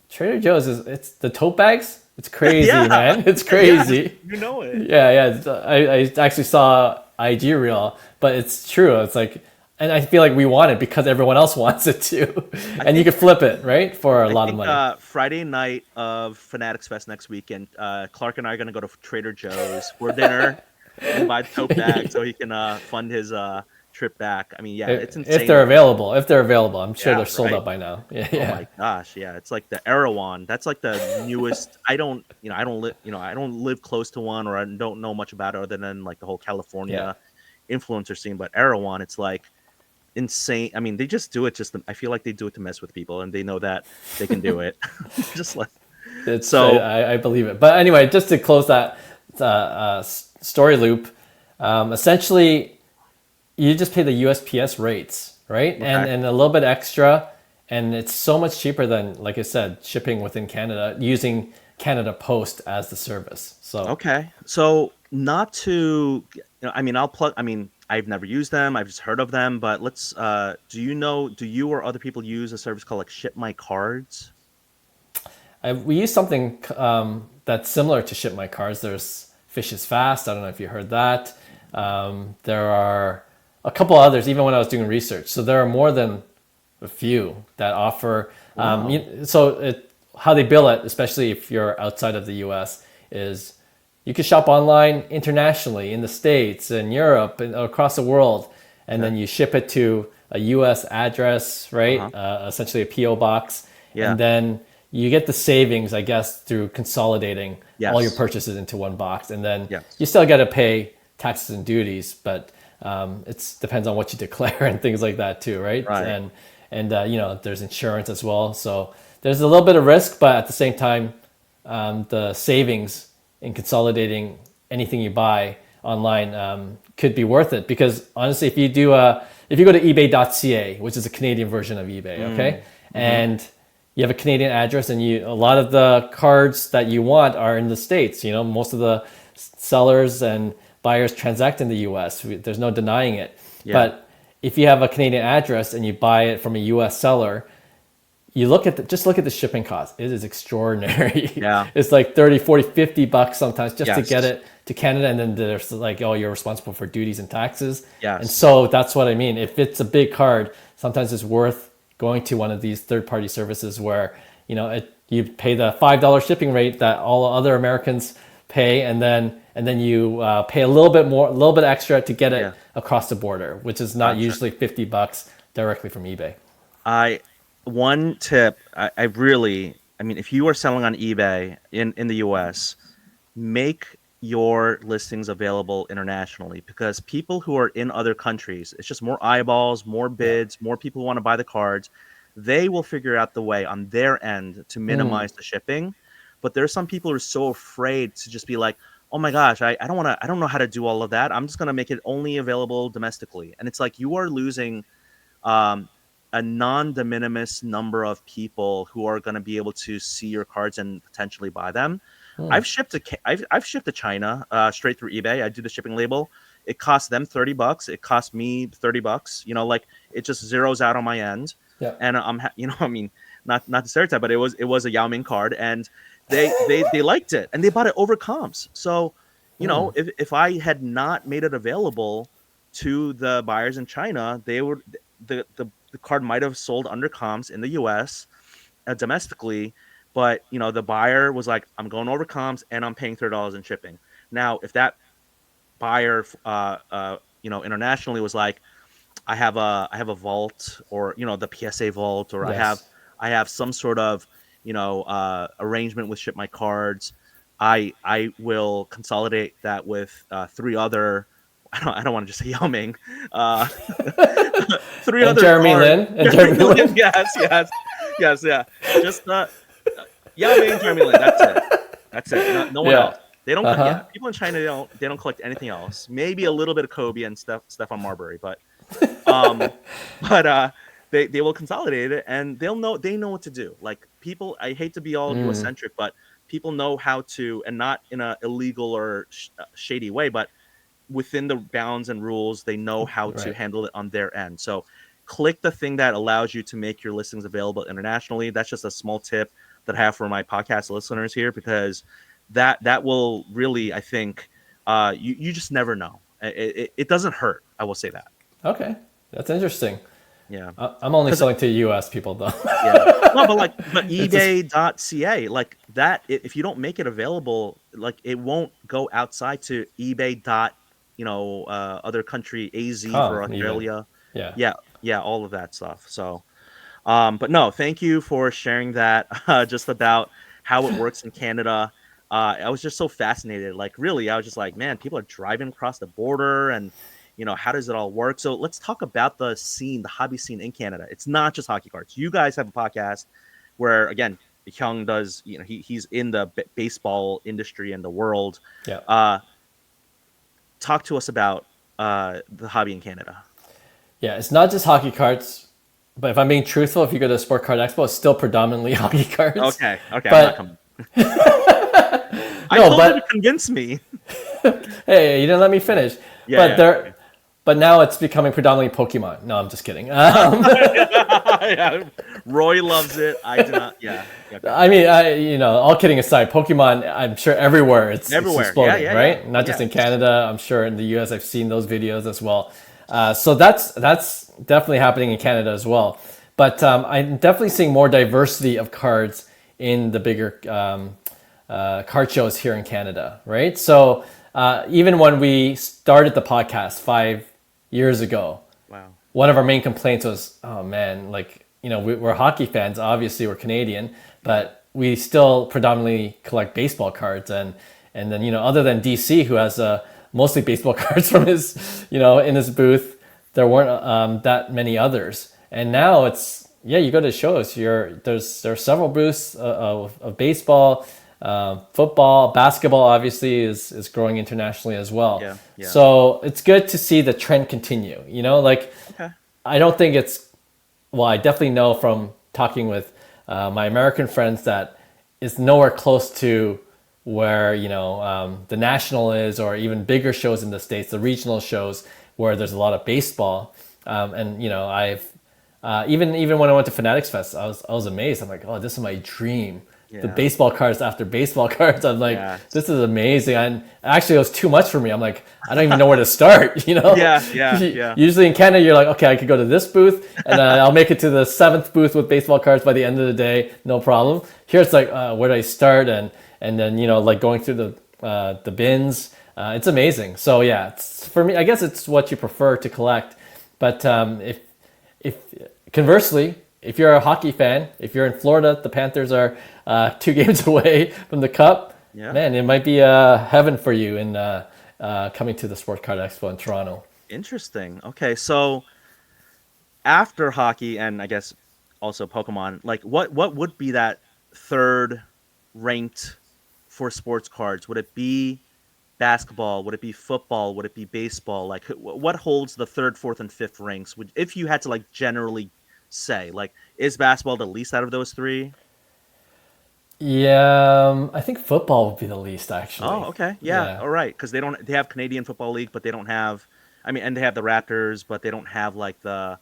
Trader Joe's it's the tote bags. It's crazy, Yeah, man. It's yes, crazy. you know it. Yeah. I actually saw IG reel, but it's true. It's like, and I feel like we want it because everyone else wants it too, and you can flip it right for a I lot of think money. Friday night of Fanatics Fest next weekend, Clark and I are gonna go to Trader Joe's for dinner and buy the tote bag so he can fund his trip back. I mean, yeah, it's If insane. they're available, I'm sure Yeah, they're sold right. out by now. Yeah, Oh yeah, my gosh, yeah, it's like the Erewhon. That's like the newest. I don't live, I don't live close to one, or I don't know much about it other than like the whole yeah. California influencer scene. But Erewhon, it's like insane. I mean, they just do it. I feel like they do it to mess with people, and they know that they can do it. Just like It's so. I believe it. But anyway, just to close that story loop, essentially you just pay the USPS rates, right? And Okay. a little bit extra, and it's so much cheaper than, like I said, shipping within Canada using Canada Post as the service. So Okay. So not to, I mean, I'll plug. I mean, I've never used them. I've just heard of them. But let's. Do you or other people use a service called like Ship My Cards? we use something that's similar to Ship My Cars. There's Fish is Fast. I don't know if you heard that. There are a couple others, even when I was doing research. So there are more than a few that offer. Wow. How they bill it, especially if you're outside of the U.S., is you can shop online internationally in the States and Europe and across the world, and Okay. then you ship it to a U.S. address, right? Uh-huh. Essentially a PO box, Yeah. and then you get the savings, I guess, through consolidating all your Yes. purchases into one box, and then you Yes. still got to pay taxes and duties, but it depends on what you declare and things like that too, right? Right. And there's insurance as well, so there's a little bit of risk, but at the same time, the savings in consolidating anything you buy online could be worth it, because honestly, if you go to ebay.ca, which is a Canadian version of eBay, okay, Mm-hmm. and you have a Canadian address, and a lot of the cards that you want are in the States. Most of the sellers and buyers transact in the US. There's no denying it. Yeah. But if you have a Canadian address and you buy it from a US seller, you just look at the shipping cost. It is extraordinary. Yeah. It's like 30, 40, 50 bucks sometimes just to get Yes. it to Canada. And then there's like, oh, you're responsible for duties and taxes. And Yes. so that's what I mean. If it's a big card, sometimes it's worth going to one of these third-party services where, you pay the $5 shipping rate that all other Americans pay, and then you pay a little bit more, a little bit extra to get Yeah. it across the border, which is not Gotcha. usually 50 bucks directly from eBay. I One tip. I really. I mean, if you are selling on eBay in the U.S., make your listings available internationally, because people who are in other countries, it's just more eyeballs, more Yeah. bids, more people who want to buy the cards. They will figure out the way on their end to minimize the shipping. But there's some people who are so afraid to just be like, oh my gosh, I don't want to, I don't know how to do all of that. I'm just going to make it only available domestically. And it's like you are losing um, a non-de minimis number of people who are going to be able to see your cards and potentially buy them. I've shipped to China straight through eBay. I do the shipping label. It costs them $30. It costs me $30. Like it just zeroes out on my end. Yeah. And I mean, not to stereotype, but it was a Yao Ming card, and they liked it and they bought it over comps. So, Hmm. if I had not made it available to the buyers in China, they would the card might have sold under comps in the U.S. Domestically, but the buyer was like, I'm going over comps and I'm paying $30 in shipping. Now, if that buyer, internationally was like, I have a vault, or the PSA vault, or Yes. I have some sort of arrangement with Ship My Cards. I will consolidate that with three other. I don't want to just say Yao Ming. Uh, three And other Jeremy cards. Lin. And Jeremy Jeremy Lin. Lin. Yes, yes, yes, yeah. Just Yao Ming, Jeremy Lin. That's it. That's it. No one else. Yeah. They don't. Uh Yeah, huh. people in China they don't collect anything else. Maybe a little bit of Kobe and Stephon Marbury, but um, but they will consolidate it, and they know what to do. Like, people, I hate to be all US Mm, centric, but people know how to, and not in a illegal or shady way, but within the bounds and rules, they know how to right. handle it on their end. So click the thing that allows you to make your listings available internationally. That's just a small tip that I have for my podcast listeners here, because that will really, I think, you just never know. It doesn't hurt. I will say that. Okay. That's interesting. Yeah. I'm only Because selling to U.S. people though. yeah. No, but It's just ebay.ca, like that, if you don't make it available, like, it won't go outside to ebay dot, other country, AZ for calm even. Australia. Yeah. Yeah, yeah, all of that stuff. So, but no, thank you for sharing that, just about how it works in Canada. I was just so fascinated. Like, really, I was just like, man, people are driving across the border, and how does it all work? So let's talk about the scene, the hobby scene in Canada. It's not just hockey cards. You guys have a podcast where, again, Hyung does. He's in the baseball industry and the world. Yeah. Uh, Talk to us about the hobby in Canada. Yeah. It's not just hockey cards, but if I'm being truthful, if you go to Sport Card Expo, it's still predominantly hockey cards. Okay, okay, I'm not But coming. I no, told you to but convince me. hey, you didn't let me finish. Yeah, But yeah. there, but now it's becoming predominantly Pokemon. No, I'm just kidding. Yeah. Roy loves it. I do not. Yeah. Okay. I mean, all kidding aside, Pokemon, I'm sure everywhere it's Everywhere. Yeah, exploding, yeah, yeah. right? Not just in Yes. Canada. I'm sure in the US, I've seen those videos as well. So that's definitely happening in Canada as well. But I'm definitely seeing more diversity of cards in the bigger card shows here in Canada, right? So even when we started the podcast 5 years ago, Wow. one of our main complaints was, oh man, like, we're hockey fans, obviously we're Canadian, Yeah. but we still predominantly collect baseball cards. And then, other than DC, who has mostly baseball cards from his, in his booth, there weren't that many others. And now it's, yeah, you go to shows, there are several booths of baseball, football, basketball obviously is growing internationally as well. Yeah. Yeah. So it's good to see the trend continue, like, Okay. I don't think it's, well, I definitely know from talking with my American friends that it's nowhere close to where, the national is, or even bigger shows in the States, the regional shows where there's a lot of baseball. And, I've, even when I went to Fanatics Fest, I was amazed. I'm like, oh, this is my dream. The Yeah. baseball cards after baseball cards. I'm like, Yes. this is amazing. And actually, it was too much for me. I'm like, I don't even know where to start. Yeah. Yeah. Yeah. Usually in Canada, you're like, okay, I could go to this booth, and I'll make it to the seventh booth with baseball cards by the end of the day, no problem. Here, it's like, where do I start? And then like going through the bins. It's amazing. So yeah, for me, I guess it's what you prefer to collect. But if conversely, if you're a hockey fan, if you're in Florida, the Panthers are 2 games away from the Cup. Yeah. Man, it might be heaven for you in coming to the Sports Card Expo in Toronto. Interesting. Okay. So after hockey, and I guess also Pokemon, like, what would be that third ranked for sports cards? Would it be basketball? Would it be football? Would it be baseball? Like, what holds the third, fourth, and fifth ranks? If you had to, like, generally say, like, is basketball the least out of those three? Yeah, I think football would be the least Oh, actually. okay, yeah, Yeah, all right, because they have Canadian Football League, but they don't have. I mean, and they have the Raptors, but they don't have, like, the.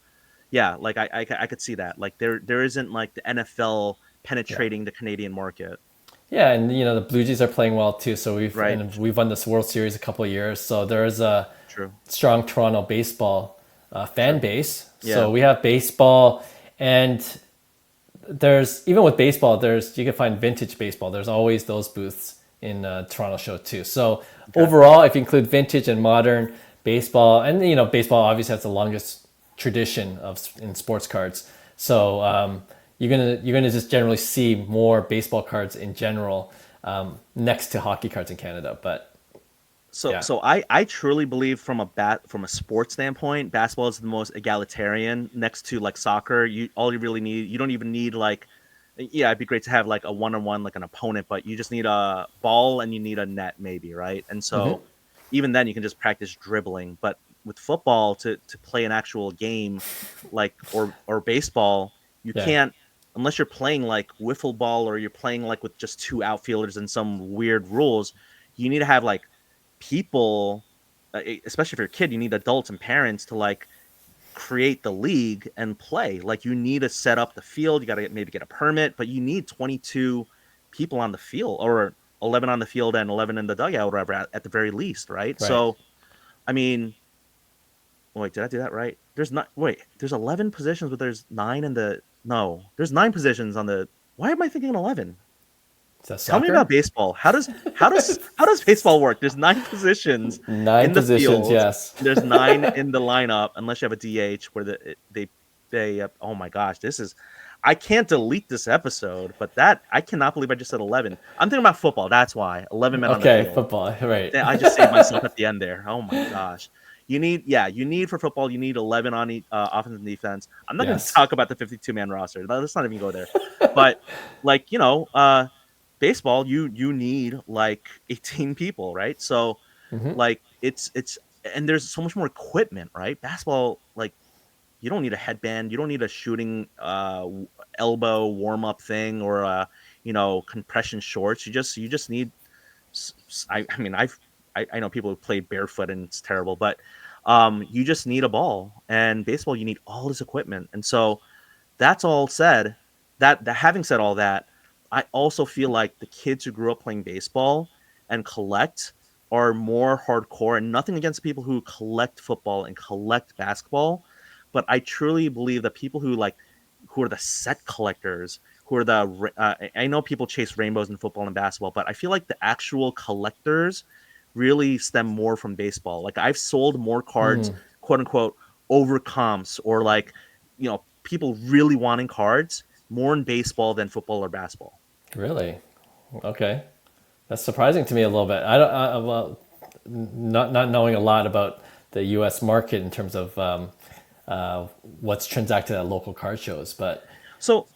Yeah, like, I could see that. Like, there isn't, like, the NFL yeah. penetrating the Canadian market. Yeah, and the Blue Jays are playing well too. So right? we've won this World Series a couple of years. So there is a True, strong Toronto baseball fan true. base. Yeah, So we have baseball, and there's even with baseball, you can find vintage baseball. There's always those booths in Toronto show too. So okay. overall, if you include vintage and modern baseball, and baseball obviously has the longest tradition in sports cards. So you're gonna just generally see more baseball cards in general next to hockey cards in Canada. But So, yeah. so I truly believe from a sports standpoint, basketball is the most egalitarian next to like soccer. You really need, you don't even need like, yeah, it'd be great to have like a one-on-one like an opponent, but you just need a ball and you need a net maybe, right? And so even then you can just practice dribbling. But with football to play an actual game like or baseball, you Yeah. can't unless you're playing like wiffle ball or you're playing like with just two outfielders and some weird rules. You need to have like people, especially if you're a kid, you need adults and parents to like create the league and play. Like you need to set up the field. You got to maybe get a permit, but you need 22 people on the field or 11 on the field and 11 in the dugout, or whatever, at the very least, right? Right. So, I mean, wait, did I do that right? There's not, wait, there's 11 positions, but there's nine in the, no, there's nine positions on the, why am I thinking 11? Is that Tell me about soccer? baseball. How does baseball work? There's nine positions Nine in the positions. field. Yes. There's nine in the lineup, unless you have a DH where they oh my gosh, this is I can't delete this episode, but that I cannot believe I just said 11. I'm thinking about football. That's why 11 men on the Okay. field. Football. Right. I just saved myself at the end there. Oh my gosh. You need for football, you need 11 on offense and defense. I'm not going to Yes. talk about the 52 man roster. Let's not even go there. But like, baseball, you need like 18 people, right? So like it's and there's so much more equipment, right? Basketball, like you don't need a headband, you don't need a shooting elbow warm up thing or compression shorts. You just need I mean I know people who play barefoot and it's terrible, but you just need a ball. And baseball, you need all this equipment. And so that's all said. That having said all that, I also feel like the kids who grew up playing baseball and collect are more hardcore. And nothing against the people who collect football and collect basketball, but I truly believe that people who are the set collectors, who are I know people chase rainbows in football and basketball, but I feel like the actual collectors really stem more from baseball. Like I've sold more cards, quote unquote, over comps or like people really wanting cards more in baseball than football or basketball. Really? Okay. That's surprising to me a little bit. I don't. Well, not knowing a lot about the U.S. market in terms of what's transacted at local card shows, but So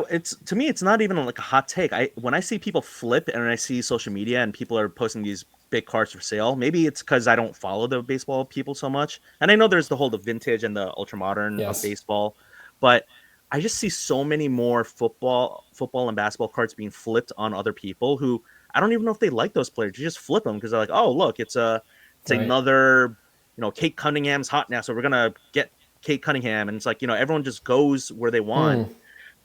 it's to me, it's not even like a hot take. When I see people flip and I see social media and people are posting these big cards for sale, maybe it's because I don't follow the baseball people so much. And I know there's the vintage and the ultra modern of yes. baseball, but I just see so many more football and basketball cards being flipped on other people who I don't even know if they like those players. You just flip them because they're like, oh look, it's Right. another, Kate Cunningham's hot now, so we're gonna get Kate Cunningham, and it's like everyone just goes where they want.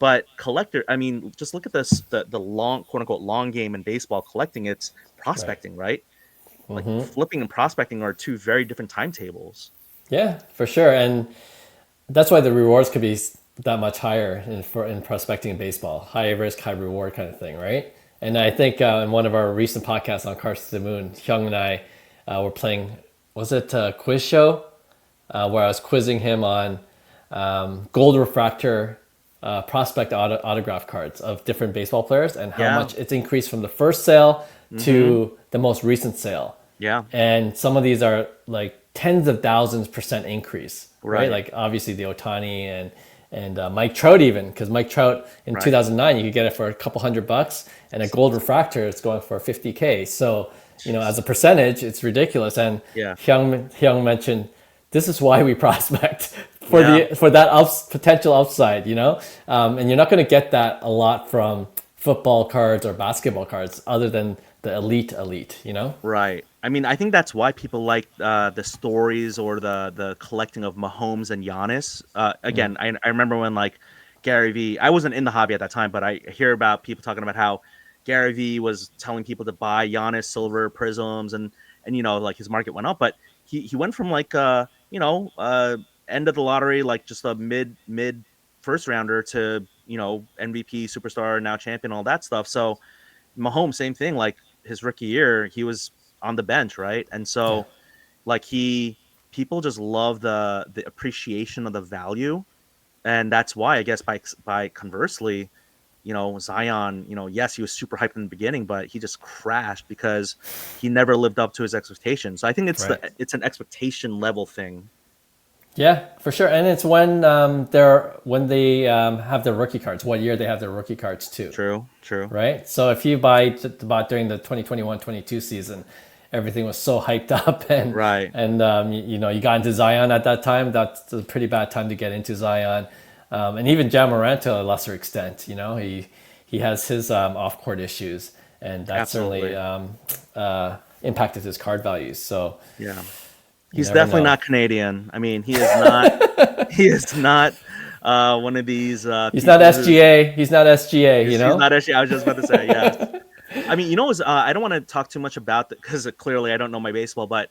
But collector, I mean, just look at the long, quote unquote, long game in baseball. Collecting, it's Right. prospecting, right? Like flipping and prospecting are two very different timetables. Yeah, for sure, and that's why the rewards could be that much higher in prospecting in baseball. High risk, high reward kind of thing, right? And I think in one of our recent podcasts on Cars to the Moon, Hyung and I were playing. Was it a quiz show where I was quizzing him on gold refractor prospect autograph cards of different baseball players and how Yeah. much it's increased from the first sale Mm-hmm. to the most recent sale. Yeah. And some of these are like tens of thousands percent increase, right? Right. Like obviously the Otani and Mike Trout even, because Mike Trout in Right. 2009 you could get it for a couple $100, and a gold refractor is going for 50K. So as a percentage, it's ridiculous. And Yeah. Hyung mentioned this is why we prospect Yeah. for that potential upside, and you're not going to get that a lot from football cards or basketball cards, other than the elite. Right. I mean, I think that's why people like the stories or the collecting of Mahomes and Giannis. Again, I remember when like Gary V. I wasn't in the hobby at that time, but I hear about people talking about how Gary Vee was telling people to buy Giannis silver prisms, and like his market went up, but he went from like end of the lottery, like just a mid first rounder, to MVP, superstar, now champion, all that stuff. So Mahomes, same thing. Like his rookie year, he was on the bench, right? And Yeah. so like people just love the appreciation of the value, and that's why I guess by conversely, Zion, yes, he was super hyped in the beginning, but he just crashed because he never lived up to his expectations. So I think Right. it's an expectation level thing. Yeah, for sure. And it's when they have their rookie cards, what year they have their rookie cards too. True, true. Right? So if you bought during the 2021-22 season, everything was so hyped up, Right. and you got into Zion at that time. That's a pretty bad time to get into Zion, and even Ja Morant to a lesser extent. He has his off court issues, and that certainly Absolutely. impacted his card values. So Yeah. you He's never definitely know. not Canadian. I mean, he is not he is not one of these He's not people who SGA. He's not SGA. he's not actually, I was just about to say, yes. I mean, I don't want to talk too much about that because clearly I don't know my baseball, but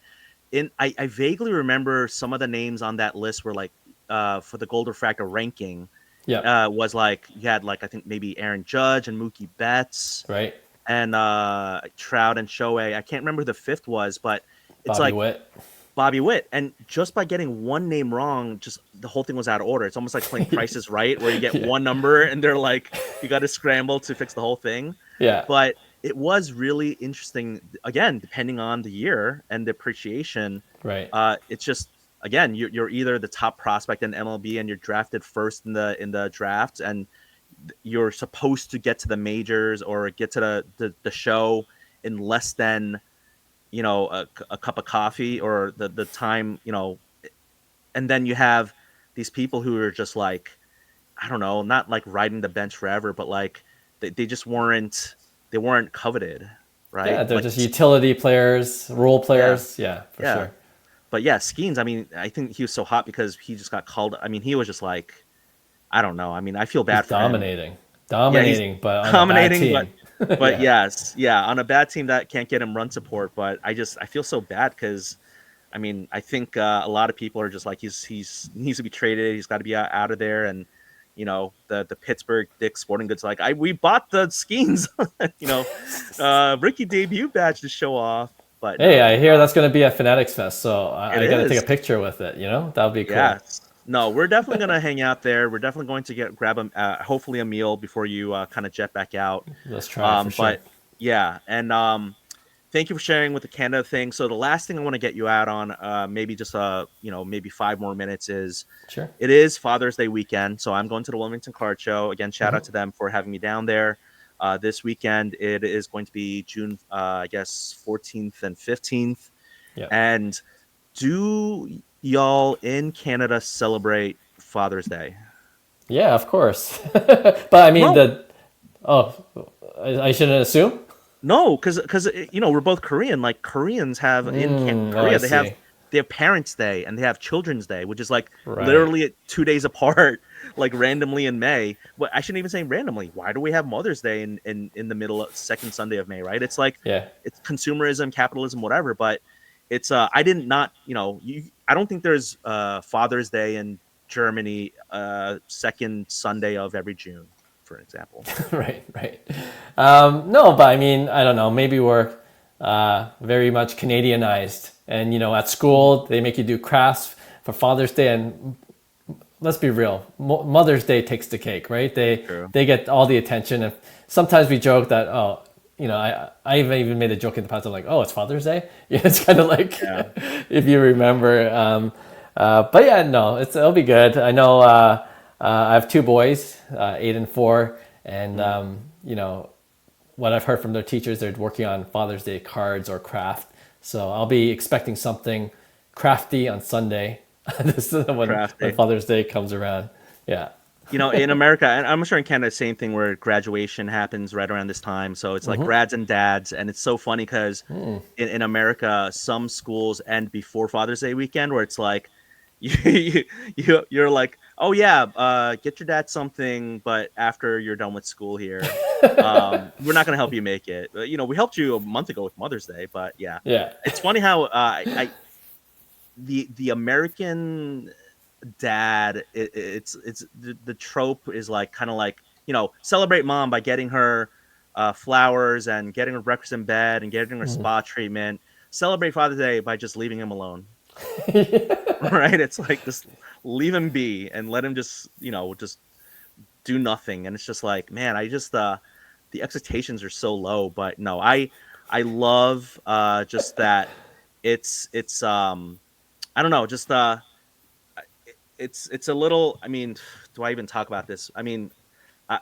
I vaguely remember some of the names on that list were like for the Gold Refractor ranking Yeah. was like you had like I think maybe Aaron Judge and Mookie Betts Right. and Trout and Shohei. I can't remember who the fifth was, but it's Bobby like Witt. Bobby Witt. And just by getting one name wrong, just the whole thing was out of order. It's almost like playing Price is Right, where you get Yeah. one number and they're like, you got to scramble to fix the whole thing. Yeah. But it was really interesting. Again, depending on the year and the appreciation, Right. it's just again, you're either the top prospect in MLB and you're drafted first in the draft, and you're supposed to get to the majors or get to the show in less than a cup of coffee or the time, and then you have these people who are just like, I don't know, not like riding the bench forever, but like they just weren't coveted, Yeah, right? they're Like, just utility players, role yeah, players. Yeah, for yeah. sure. But yeah, Skeens, I mean, I think he was so hot because he just got called. I mean, he was just like, I don't know. I mean, I feel He's bad for him. dominating, Yeah, he's dominating, but on a bad dominating, but team. but Yeah, yes, yeah, on a bad team that can't get him run support. But I feel so bad because I mean, I think a lot of people are just like he's needs to be traded. He's got to be out of there. And the Pittsburgh Dick's Sporting Goods like we bought the Skeens, rookie debut badge to show off. But hey, no, I hear that's going to be at Fanatics Fest, so it I got to take is. a picture with it. That would be cool. Yes. No, we're definitely gonna hang out there. We're definitely going to grab hopefully a meal before you kind of jet back out. Let's try for sure. But yeah, and thank you for sharing with the Canada thing. So the last thing I want to get you out on, maybe just maybe 5 more minutes is Sure. it is Father's Day weekend, so I'm going to the Wilmington Card Show again. Shout out to them for having me down there. This weekend it is going to be June, I guess 14th and 15th. Yeah. And do y'all in Canada celebrate Father's Day? Yeah, of course. But I mean No, the oh, I shouldn't assume. no, because we're both Korean. Like Koreans have in Oh, I Korea, see. they have Parents' Day and they have Children's Day, which is like Right. literally 2 days apart, like randomly in May. But I shouldn't even say randomly. Why do we have Mother's Day in the middle of second Sunday of May? Right? It's like Yeah. it's consumerism, capitalism, whatever. But it's I did not I don't think there's Father's Day in Germany second Sunday of every June, for example. Right, right. No, but I mean, I don't know. Maybe we're very much Canadianized, and at school they make you do crafts for Father's Day, and let's be real, Mother's Day takes the cake, right? They True. they get all the attention, and sometimes we joke that I even made a joke in the past. I'm like, oh, it's Father's Day. Yeah, it's kind of like Yeah. if you remember. But yeah, no, it'll be good. I know I have two boys, 8 and 4, and what I've heard from their teachers, they're working on Father's Day cards or craft. So I'll be expecting something crafty on Sunday. This is when Crafty. Father's Day comes around. Yeah. In America, and I'm sure in Canada, same thing where graduation happens right around this time. So it's like grads and dads, and it's so funny because in America, some schools end before Father's Day weekend, where it's like you're like, oh yeah, get your dad something, but after you're done with school here, we're not gonna help you make it. We helped you a month ago with Mother's Day, but yeah, Yeah. it's funny how I the American dad, it's the trope is like kind of like, celebrate mom by getting her flowers and getting her breakfast in bed and getting her spa treatment. Celebrate Father's Day by just leaving him alone. Right? It's like, just leave him be and let him just do nothing. And it's just like, man, I just the expectations are so low. But no, I love just that it's I don't know, just it's a little, I mean, do I even talk about this? I mean,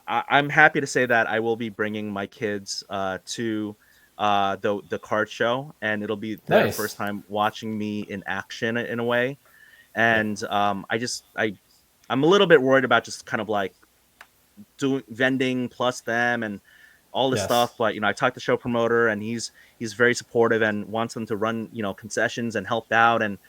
I'm happy to say that I will be bringing my kids to the card show, and it'll be their first Nice. time watching me in action in a way. Yeah. And I'm a little bit worried about just kind of like doing vending plus them and all this stuff. Yes. But I talked to show promoter, and he's very supportive and wants them to run concessions and help out. And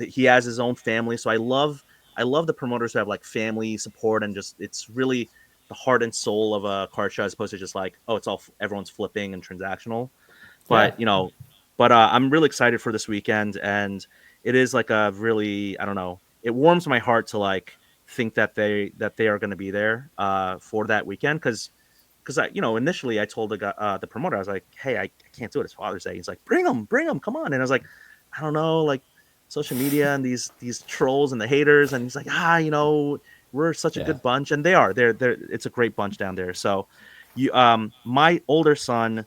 he has his own family, so I love the promoters who have like family support, and just it's really the heart and soul of a card show, as opposed to just like, oh, it's all everyone's flipping and transactional. Yeah. But I'm really excited for this weekend, and it is like a really, I don't know, it warms my heart to like think that they are going to be there for that weekend. Because initially I told the promoter, I was like, hey, I can't do it, it's Father's Day. He's like, bring them, come on. And I was like, I don't know, like social media and these trolls and the haters. And he's like, we're such a Yeah. good bunch. And they're it's a great bunch down there. So my older son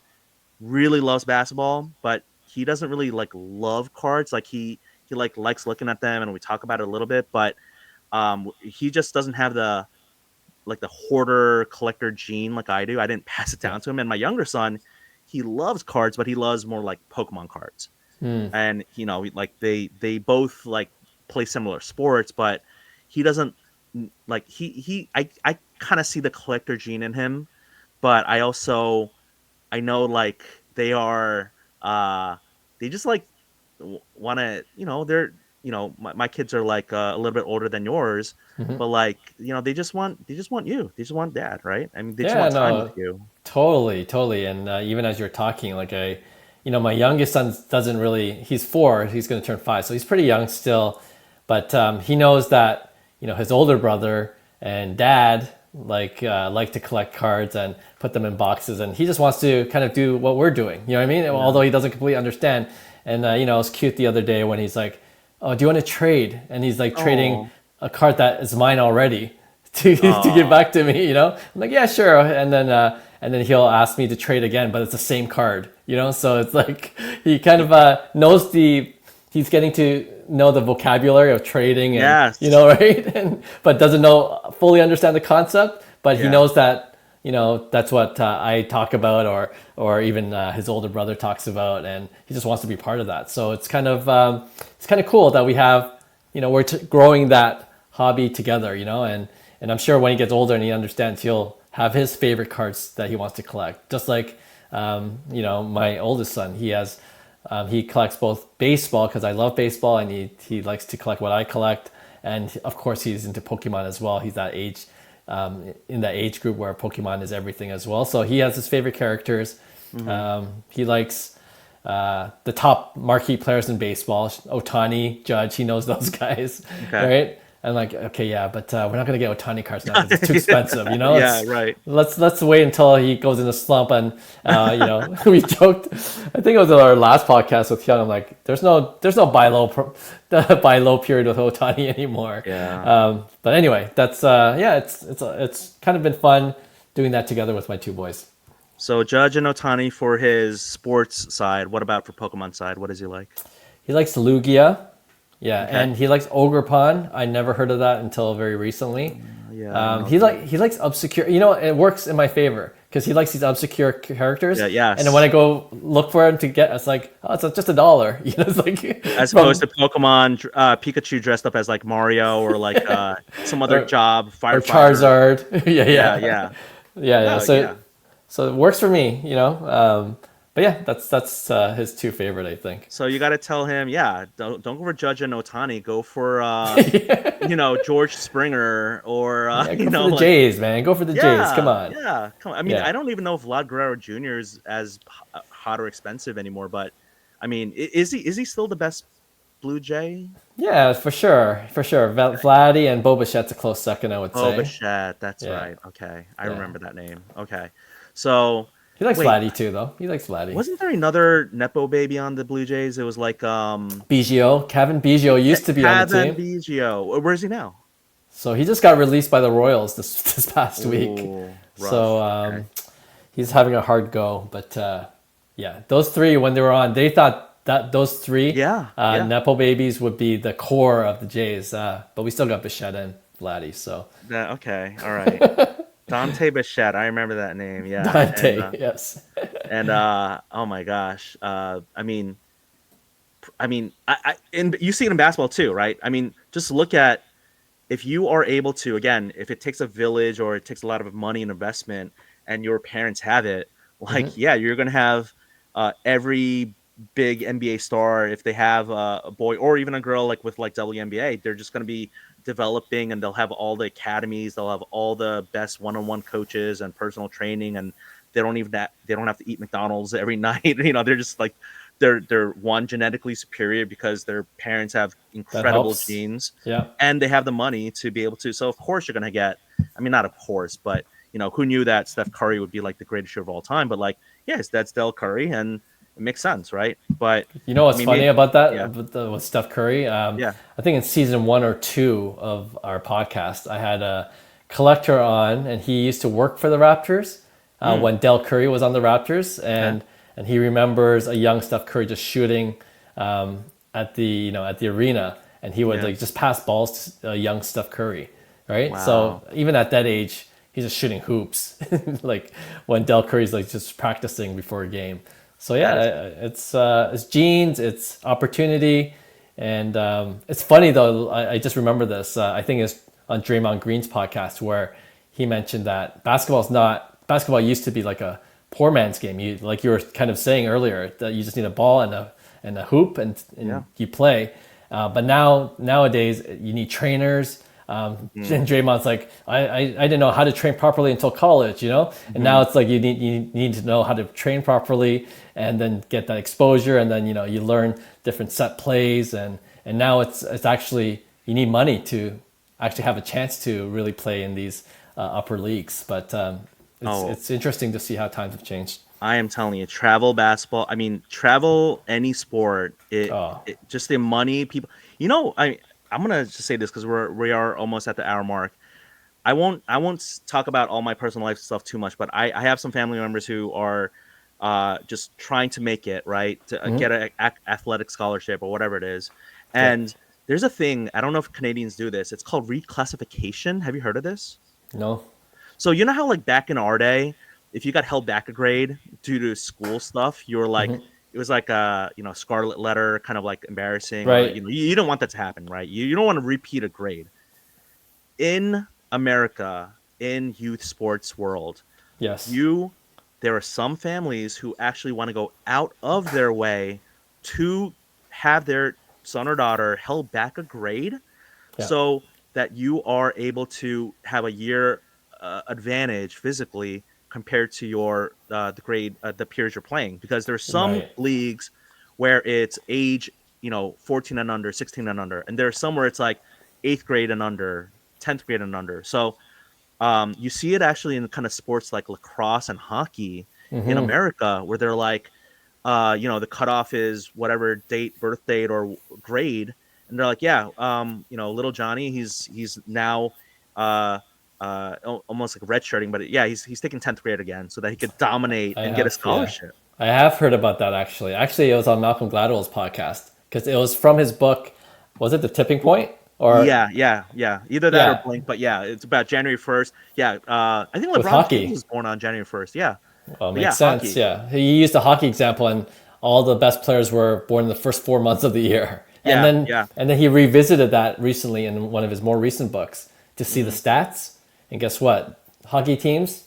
really loves basketball, but he doesn't really like love cards. Like he like likes looking at them, and we talk about it a little bit, but he just doesn't have the hoarder collector gene like I do. I didn't pass it Yeah. down to him. And my younger son, he loves cards, but he loves more like Pokemon cards. Hmm. And like they both like play similar sports, but he doesn't like I kind of see the collector gene in him, but I know like they are they just like want to, my kids are like a little bit older than yours, Hmm. but like they just want dad, right? I mean, they just Yeah. want time with No. you. Totally. Totally. And even as you're talking, like my youngest son doesn't really. He's 4. He's going to turn 5, so he's pretty young still. But he knows that his older brother and dad like to collect cards and put them in boxes, and he just wants to kind of do what we're doing. You know what I mean? Yeah. Although he doesn't completely understand. And it was cute the other day when he's like, "Oh, do you want to trade?" And he's like trading Oh. a card that is mine already to give Oh. back to me. I'm like, yeah, sure. And then he'll ask me to trade again, but it's the same card. So it's like he kind of knows he's getting to know the vocabulary of trading, and Yes. right, and but doesn't know fully understand the concept. But he Yeah. knows that that's what I talk about, or even his older brother talks about, and he just wants to be part of that. So it's kind of cool that we have we're growing that hobby together, and I'm sure when he gets older and he understands, he'll have his favorite cards that he wants to collect. Just like my oldest son, he collects both baseball because I love baseball, and he likes to collect what I collect, and of course he's into Pokemon as well. He's that age, in that age group where Pokemon is everything as well. So he has his favorite characters. Hmm. He likes the top marquee players in baseball, Otani, Judge. He knows those guys, Okay. right? And like, okay, yeah, but we're not gonna get Otani cards now because it's too expensive. Yeah, It's right. let's wait until he goes in a slump. And we joked. I think it was in our last podcast with Hyun. I'm like, there's no buy low period with Otani anymore. Yeah. But anyway, that's yeah, it's kind of been fun doing that together with my two boys. So Judge and Otani for his sports side. What about for Pokemon side? What does he like? He likes Lugia. Yeah, Okay. and he likes Ogerpon. I never heard of that until very recently. Yeah, I don't know. He likes obscure. It works in my favor because he likes these obscure characters. Yeah, And then when yes. I go look for him to get, it's like, oh, it's just $1. It's like As opposed from to Pokemon, Pikachu dressed up as like Mario or like some other or, job, or firefighter. Charizard. Yeah, Yeah, yeah, yeah. yeah, yeah. No, yeah. So it works for me. But yeah, that's his two favorite, I think. So you got to tell him, yeah, don't go for Judge and Otani. Go for George Springer or Yeah, go for the like Jays, man. Go for the Jays. Come yeah, on. yeah. Come on. I mean, Yeah. I don't even know if Vlad Guerrero Jr. is as hot or expensive anymore, but I mean, is he still the best Blue Jay? Yeah, for sure. For sure. Vladdy and Bo Bichette's a close second, I would Oh, say. Bichette. That's Yeah. right. Okay, I Yeah. remember that name. Okay, so He likes wait, Vladdy too, though. He likes Vladdy. wasn't there another Nepo baby on the Blue Jays? It was like Biggio. Kevin Biggio used to be on the Cavan team. Biggio. Where is he now? So he just got released by the Royals this past week. Oh, So rough. Okay. he's having a hard go. But yeah, those three, when they were on, they thought that those three Yeah, yeah. Nepo babies would be the core of the Jays. But we still got Bichette and Vladdy. So Okay. All right. Dante Bichette. I remember that name. Yeah. Dante, yes. And oh my gosh. And you see it in basketball too, right? I mean, just look at if you are able to, again, if it takes a village or it takes a lot of money and investment, and your parents have it, like Mm-hmm. yeah, you're gonna have every big NBA star, if they have a boy or even a girl like with like WNBA, they're just gonna be developing, and they'll have all the academies, they'll have all the best one-on-one coaches and personal training, and they don't have to eat McDonald's every night. They're just like they're one genetically superior because their parents have That incredible helps. genes, Yeah. and they have the money to be able to. So of course you're gonna get. I mean, not of course, but who knew that Steph Curry would be like the greatest shooter of all time? But like, yes, that's Del Curry, and it makes sense, right? But You know I what's mean, funny maybe, about that yeah, with Steph Curry? yeah, I think in season 1 or 2 of our podcast, I had a collector on, and he used to work for the Raptors when Del Curry was on the Raptors, okay, and he remembers a young Steph Curry just shooting at the at the arena, and he would yeah, like just pass balls to a young Steph Curry, right? So wow, even at that age, he's just shooting hoops, like when Del Curry's like just practicing before a game. So that is yeah, it's genes, it's opportunity, and it's funny though. I just remember this. I think it's on Draymond Green's podcast where he mentioned that basketball used to be like a poor man's game. Like you were kind of saying earlier that you just need a ball and a hoop and yeah, you play. But nowadays you need trainers. And Draymond's like, I didn't know how to train properly until college, And now it's like you need to know how to train properly and then get that exposure, and then you learn different set plays, and now it's actually you need money to actually have a chance to really play in these upper leagues. But oh, it's interesting to see how times have changed. I am telling you, travel basketball. I mean, travel any sport. Oh, It just the money people. I'm gonna just say this because we are almost at the hour mark. I won't talk about all my personal life stuff too much, but I have some family members who are just trying to make it right to get an athletic scholarship or whatever it is. yeah, And there's a thing, I don't know if Canadians do this. It's called reclassification. Have you heard of this? no, So you know how like back in our day, if you got held back a grade due to school stuff, you were like it was like a scarlet letter, kind of like embarrassing, or right, you don't want that to happen, right? You don't want to repeat a grade in America, in youth sports world. yes, you There are some families who actually want to go out of their way to have their son or daughter held back a grade yeah, so that you are able to have a year advantage physically compared to your the grade the peers you're playing, because there's some right, leagues where it's age 14 and under, 16 and under, and there's some where it's like 8th grade and under, 10th grade and under. So you see it actually in kind of sports like lacrosse and hockey in America, where they're like, the cutoff is whatever date, birth date, or grade, and they're like, yeah, little Johnny, he's now almost like redshirting, but yeah, he's taking 10th grade again so that he could dominate I and get a have, yeah. scholarship. I have heard about that actually. Actually, it was on Malcolm Gladwell's podcast because it was from his book. Was it The Tipping Point? Or Yeah. Either that or yeah, Blink, but yeah, it's about January 1st. Yeah, I think with LeBron James hockey. was born on January 1st. Yeah, Well, it but yeah, makes sense. hockey. Yeah, he used a hockey example, and all the best players were born in the first 4 months of the year. And Yeah, then yeah. and then he revisited that recently in one of his more recent books to see the Hmm. stats. And guess what? Hockey teams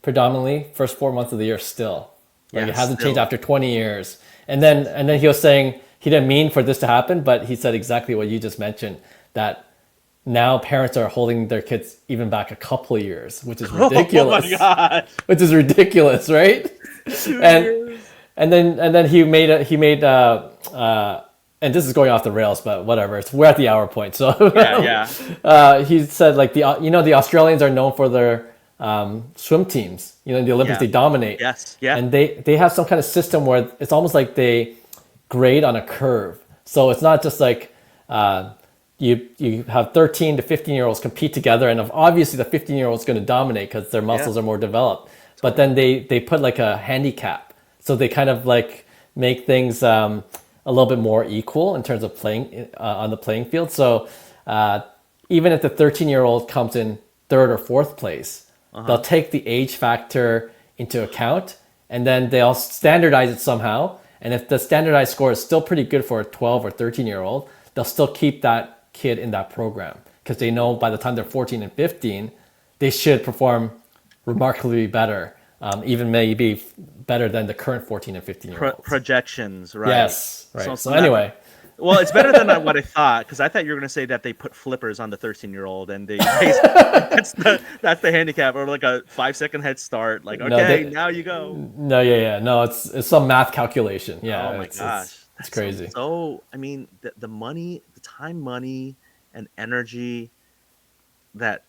predominantly first 4 months of the year still. Like Yeah, it hasn't changed still. after 20 years. And then he was saying he didn't mean for this to happen, but he said exactly what you just mentioned, that now parents are holding their kids even back a couple of years, which is Oh my ridiculous. gosh. Which is ridiculous, right? 2 And years. and then and this is going off the rails, but whatever. We're at the hour point, so Yeah, yeah. he said like the Australians are known for their swim teams. In the Olympics Yeah. they dominate, Yes. Yeah. and they have some kind of system where it's almost like they grade on a curve. So it's not just like you have 13 to 15-year-olds compete together, and obviously the 15-year-old is going to dominate because their muscles Yeah. are more developed. But then they put like a handicap, so they kind of like make things a little bit more equal in terms of playing on the playing field. So even if the 13-year-old comes in third or fourth place, they'll take the age factor into account, and then they'll standardize it somehow. And if the standardized score is still pretty good for a 12 or 13-year-old, they'll still keep that kid in that program because they know by the time they're 14 and 15, they should perform remarkably better, even maybe better than the current 14 and 15-year-olds. Projections, right? Yes, right. So that- anyway, well, it's better than what I thought, because I thought you were going to say that they put flippers on the 13-year-old and that's the handicap, or like a 5-second head start. Like, No, okay, they- now you go. no, yeah, no, it's some math calculation. Yeah, Oh my gosh, it's that's crazy. So I mean, the money, the time, money, and energy that,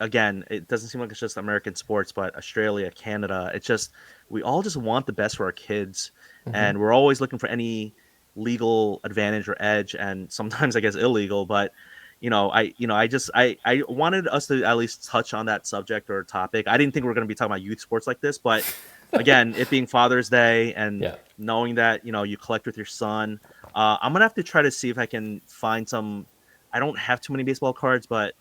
again, it doesn't seem like it's just American sports, but Australia, Canada, it's just, we all just want the best for our kids, and we're always looking for any legal advantage or edge, and sometimes I guess illegal, but I wanted us to at least touch on that subject or topic. I didn't think we were going to be talking about youth sports like this, but again, it being Father's Day and Yeah. knowing that you collect with your son, I'm gonna have to try to see if I can find some. I don't have too many baseball cards, but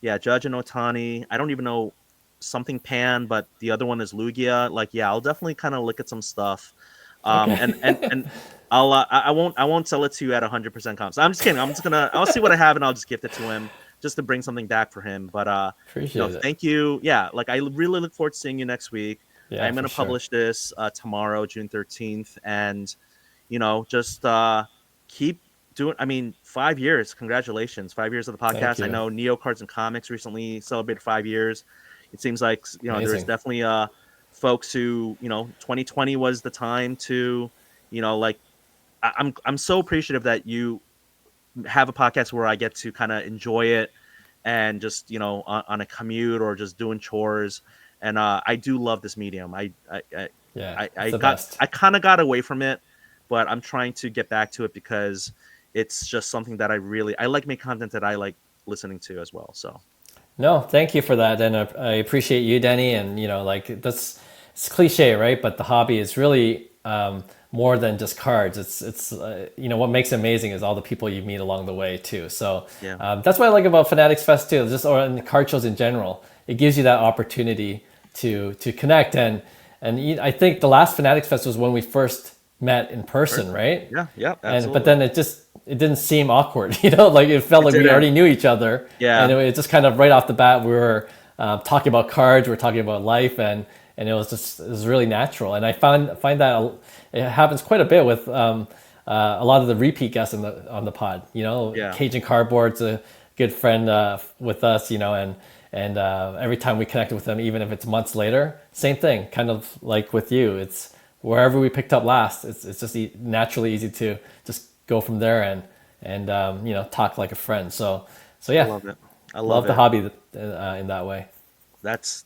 yeah, Judge and Otani. I don't even know something Pan, but the other one is Lugia. Like, yeah, I'll definitely kind of look at some stuff. And I won't sell it to you at 100% comps. I'm just kidding. I'll see what I have and I'll just gift it to him just to bring something back for him. But Appreciate it. thank you. Yeah, like I really look forward to seeing you next week. Yeah, I'm going for to sure. publish this tomorrow, June 13th, and just keep doing. I mean, 5 years. Congratulations, 5 years of the Thank podcast. I you. know Neo Cards and Comics recently celebrated 5 years. It seems like there's Amazing. definitely folks who 2020 was the time to like I'm so appreciative that you have a podcast where I get to kind of enjoy it and just on a commute or just doing chores, and I do love this medium. Yeah, I it's the got best. I kind of got away from it, but I'm trying to get back to it because it's just something that I like making content that I like listening to as well. So No, thank you for that, and I appreciate you, Denny. And it's cliche, right? But the hobby is really more than just cards. It's what makes it amazing is all the people you meet along the way too. So Yeah. that's what I like about Fanatics Fest too, or in card shows in general. It gives you that opportunity to connect, and I think the last Fanatics Fest was when we first met in person, right? yeah, absolutely. But then it didn't seem awkward, like it felt like we didn't. already knew each other. Yeah. And it just kind of right off the bat, we were talking about cards, we were talking about life, and it was really natural. And I find that it happens quite a bit with a lot of the repeat guests on the pod. Yeah. Cajun Cardboard's a good friend with us, and every time we connect with them, even if it's months later, same thing, kind of like with you. It's wherever we picked up last, it's just naturally easy to just go from there and talk like a friend. So yeah, I love it. I love love the it. hobby in that way. That's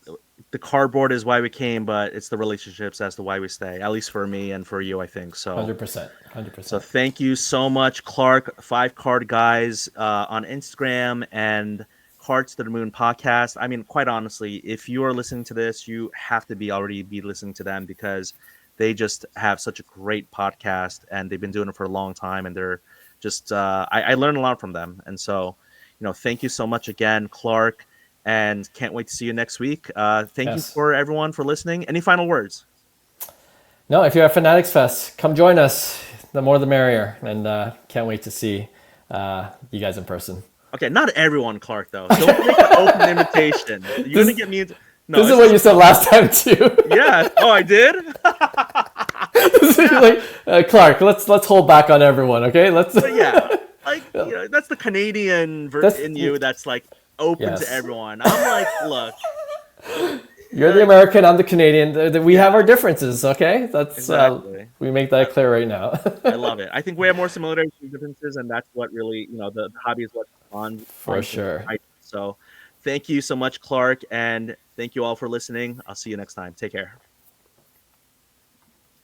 the cardboard is why we came, but it's the relationships as to why we stay. At least for me and for you, I think. So 100%. So thank you so much, Clark. 5 Card Guys on Instagram and Cards to the Moon podcast. I mean, quite honestly, if you are listening to this, you have to already be listening to them because they just have such a great podcast and they've been doing it for a long time. And they're just, I learned a lot from them. And so, thank you so much again, Clark, and can't wait to see you next week. Thank you for everyone for listening. Any final words? No, if you're at Fanatics Fest, come join us. The more the merrier. And can't wait to see you guys in person. Okay, not everyone, Clark, though. Don't make an open invitation. You're going to get me into... No, this is what you said last time, too. Yeah. Oh, I did? Like Clark, let's hold back on everyone, okay? Let's. But yeah, like that's the Canadian That's in you that's like open to yes. everyone. I'm like, look, You're the American, I'm the Canadian. We have our differences, okay? That's exactly. we make that clear right now. I love it. I think we have more similarities than differences, and that's what really, the hobby is what bonds. For sure. So, thank you so much, Clark, and thank you all for listening. I'll see you next time. Take care.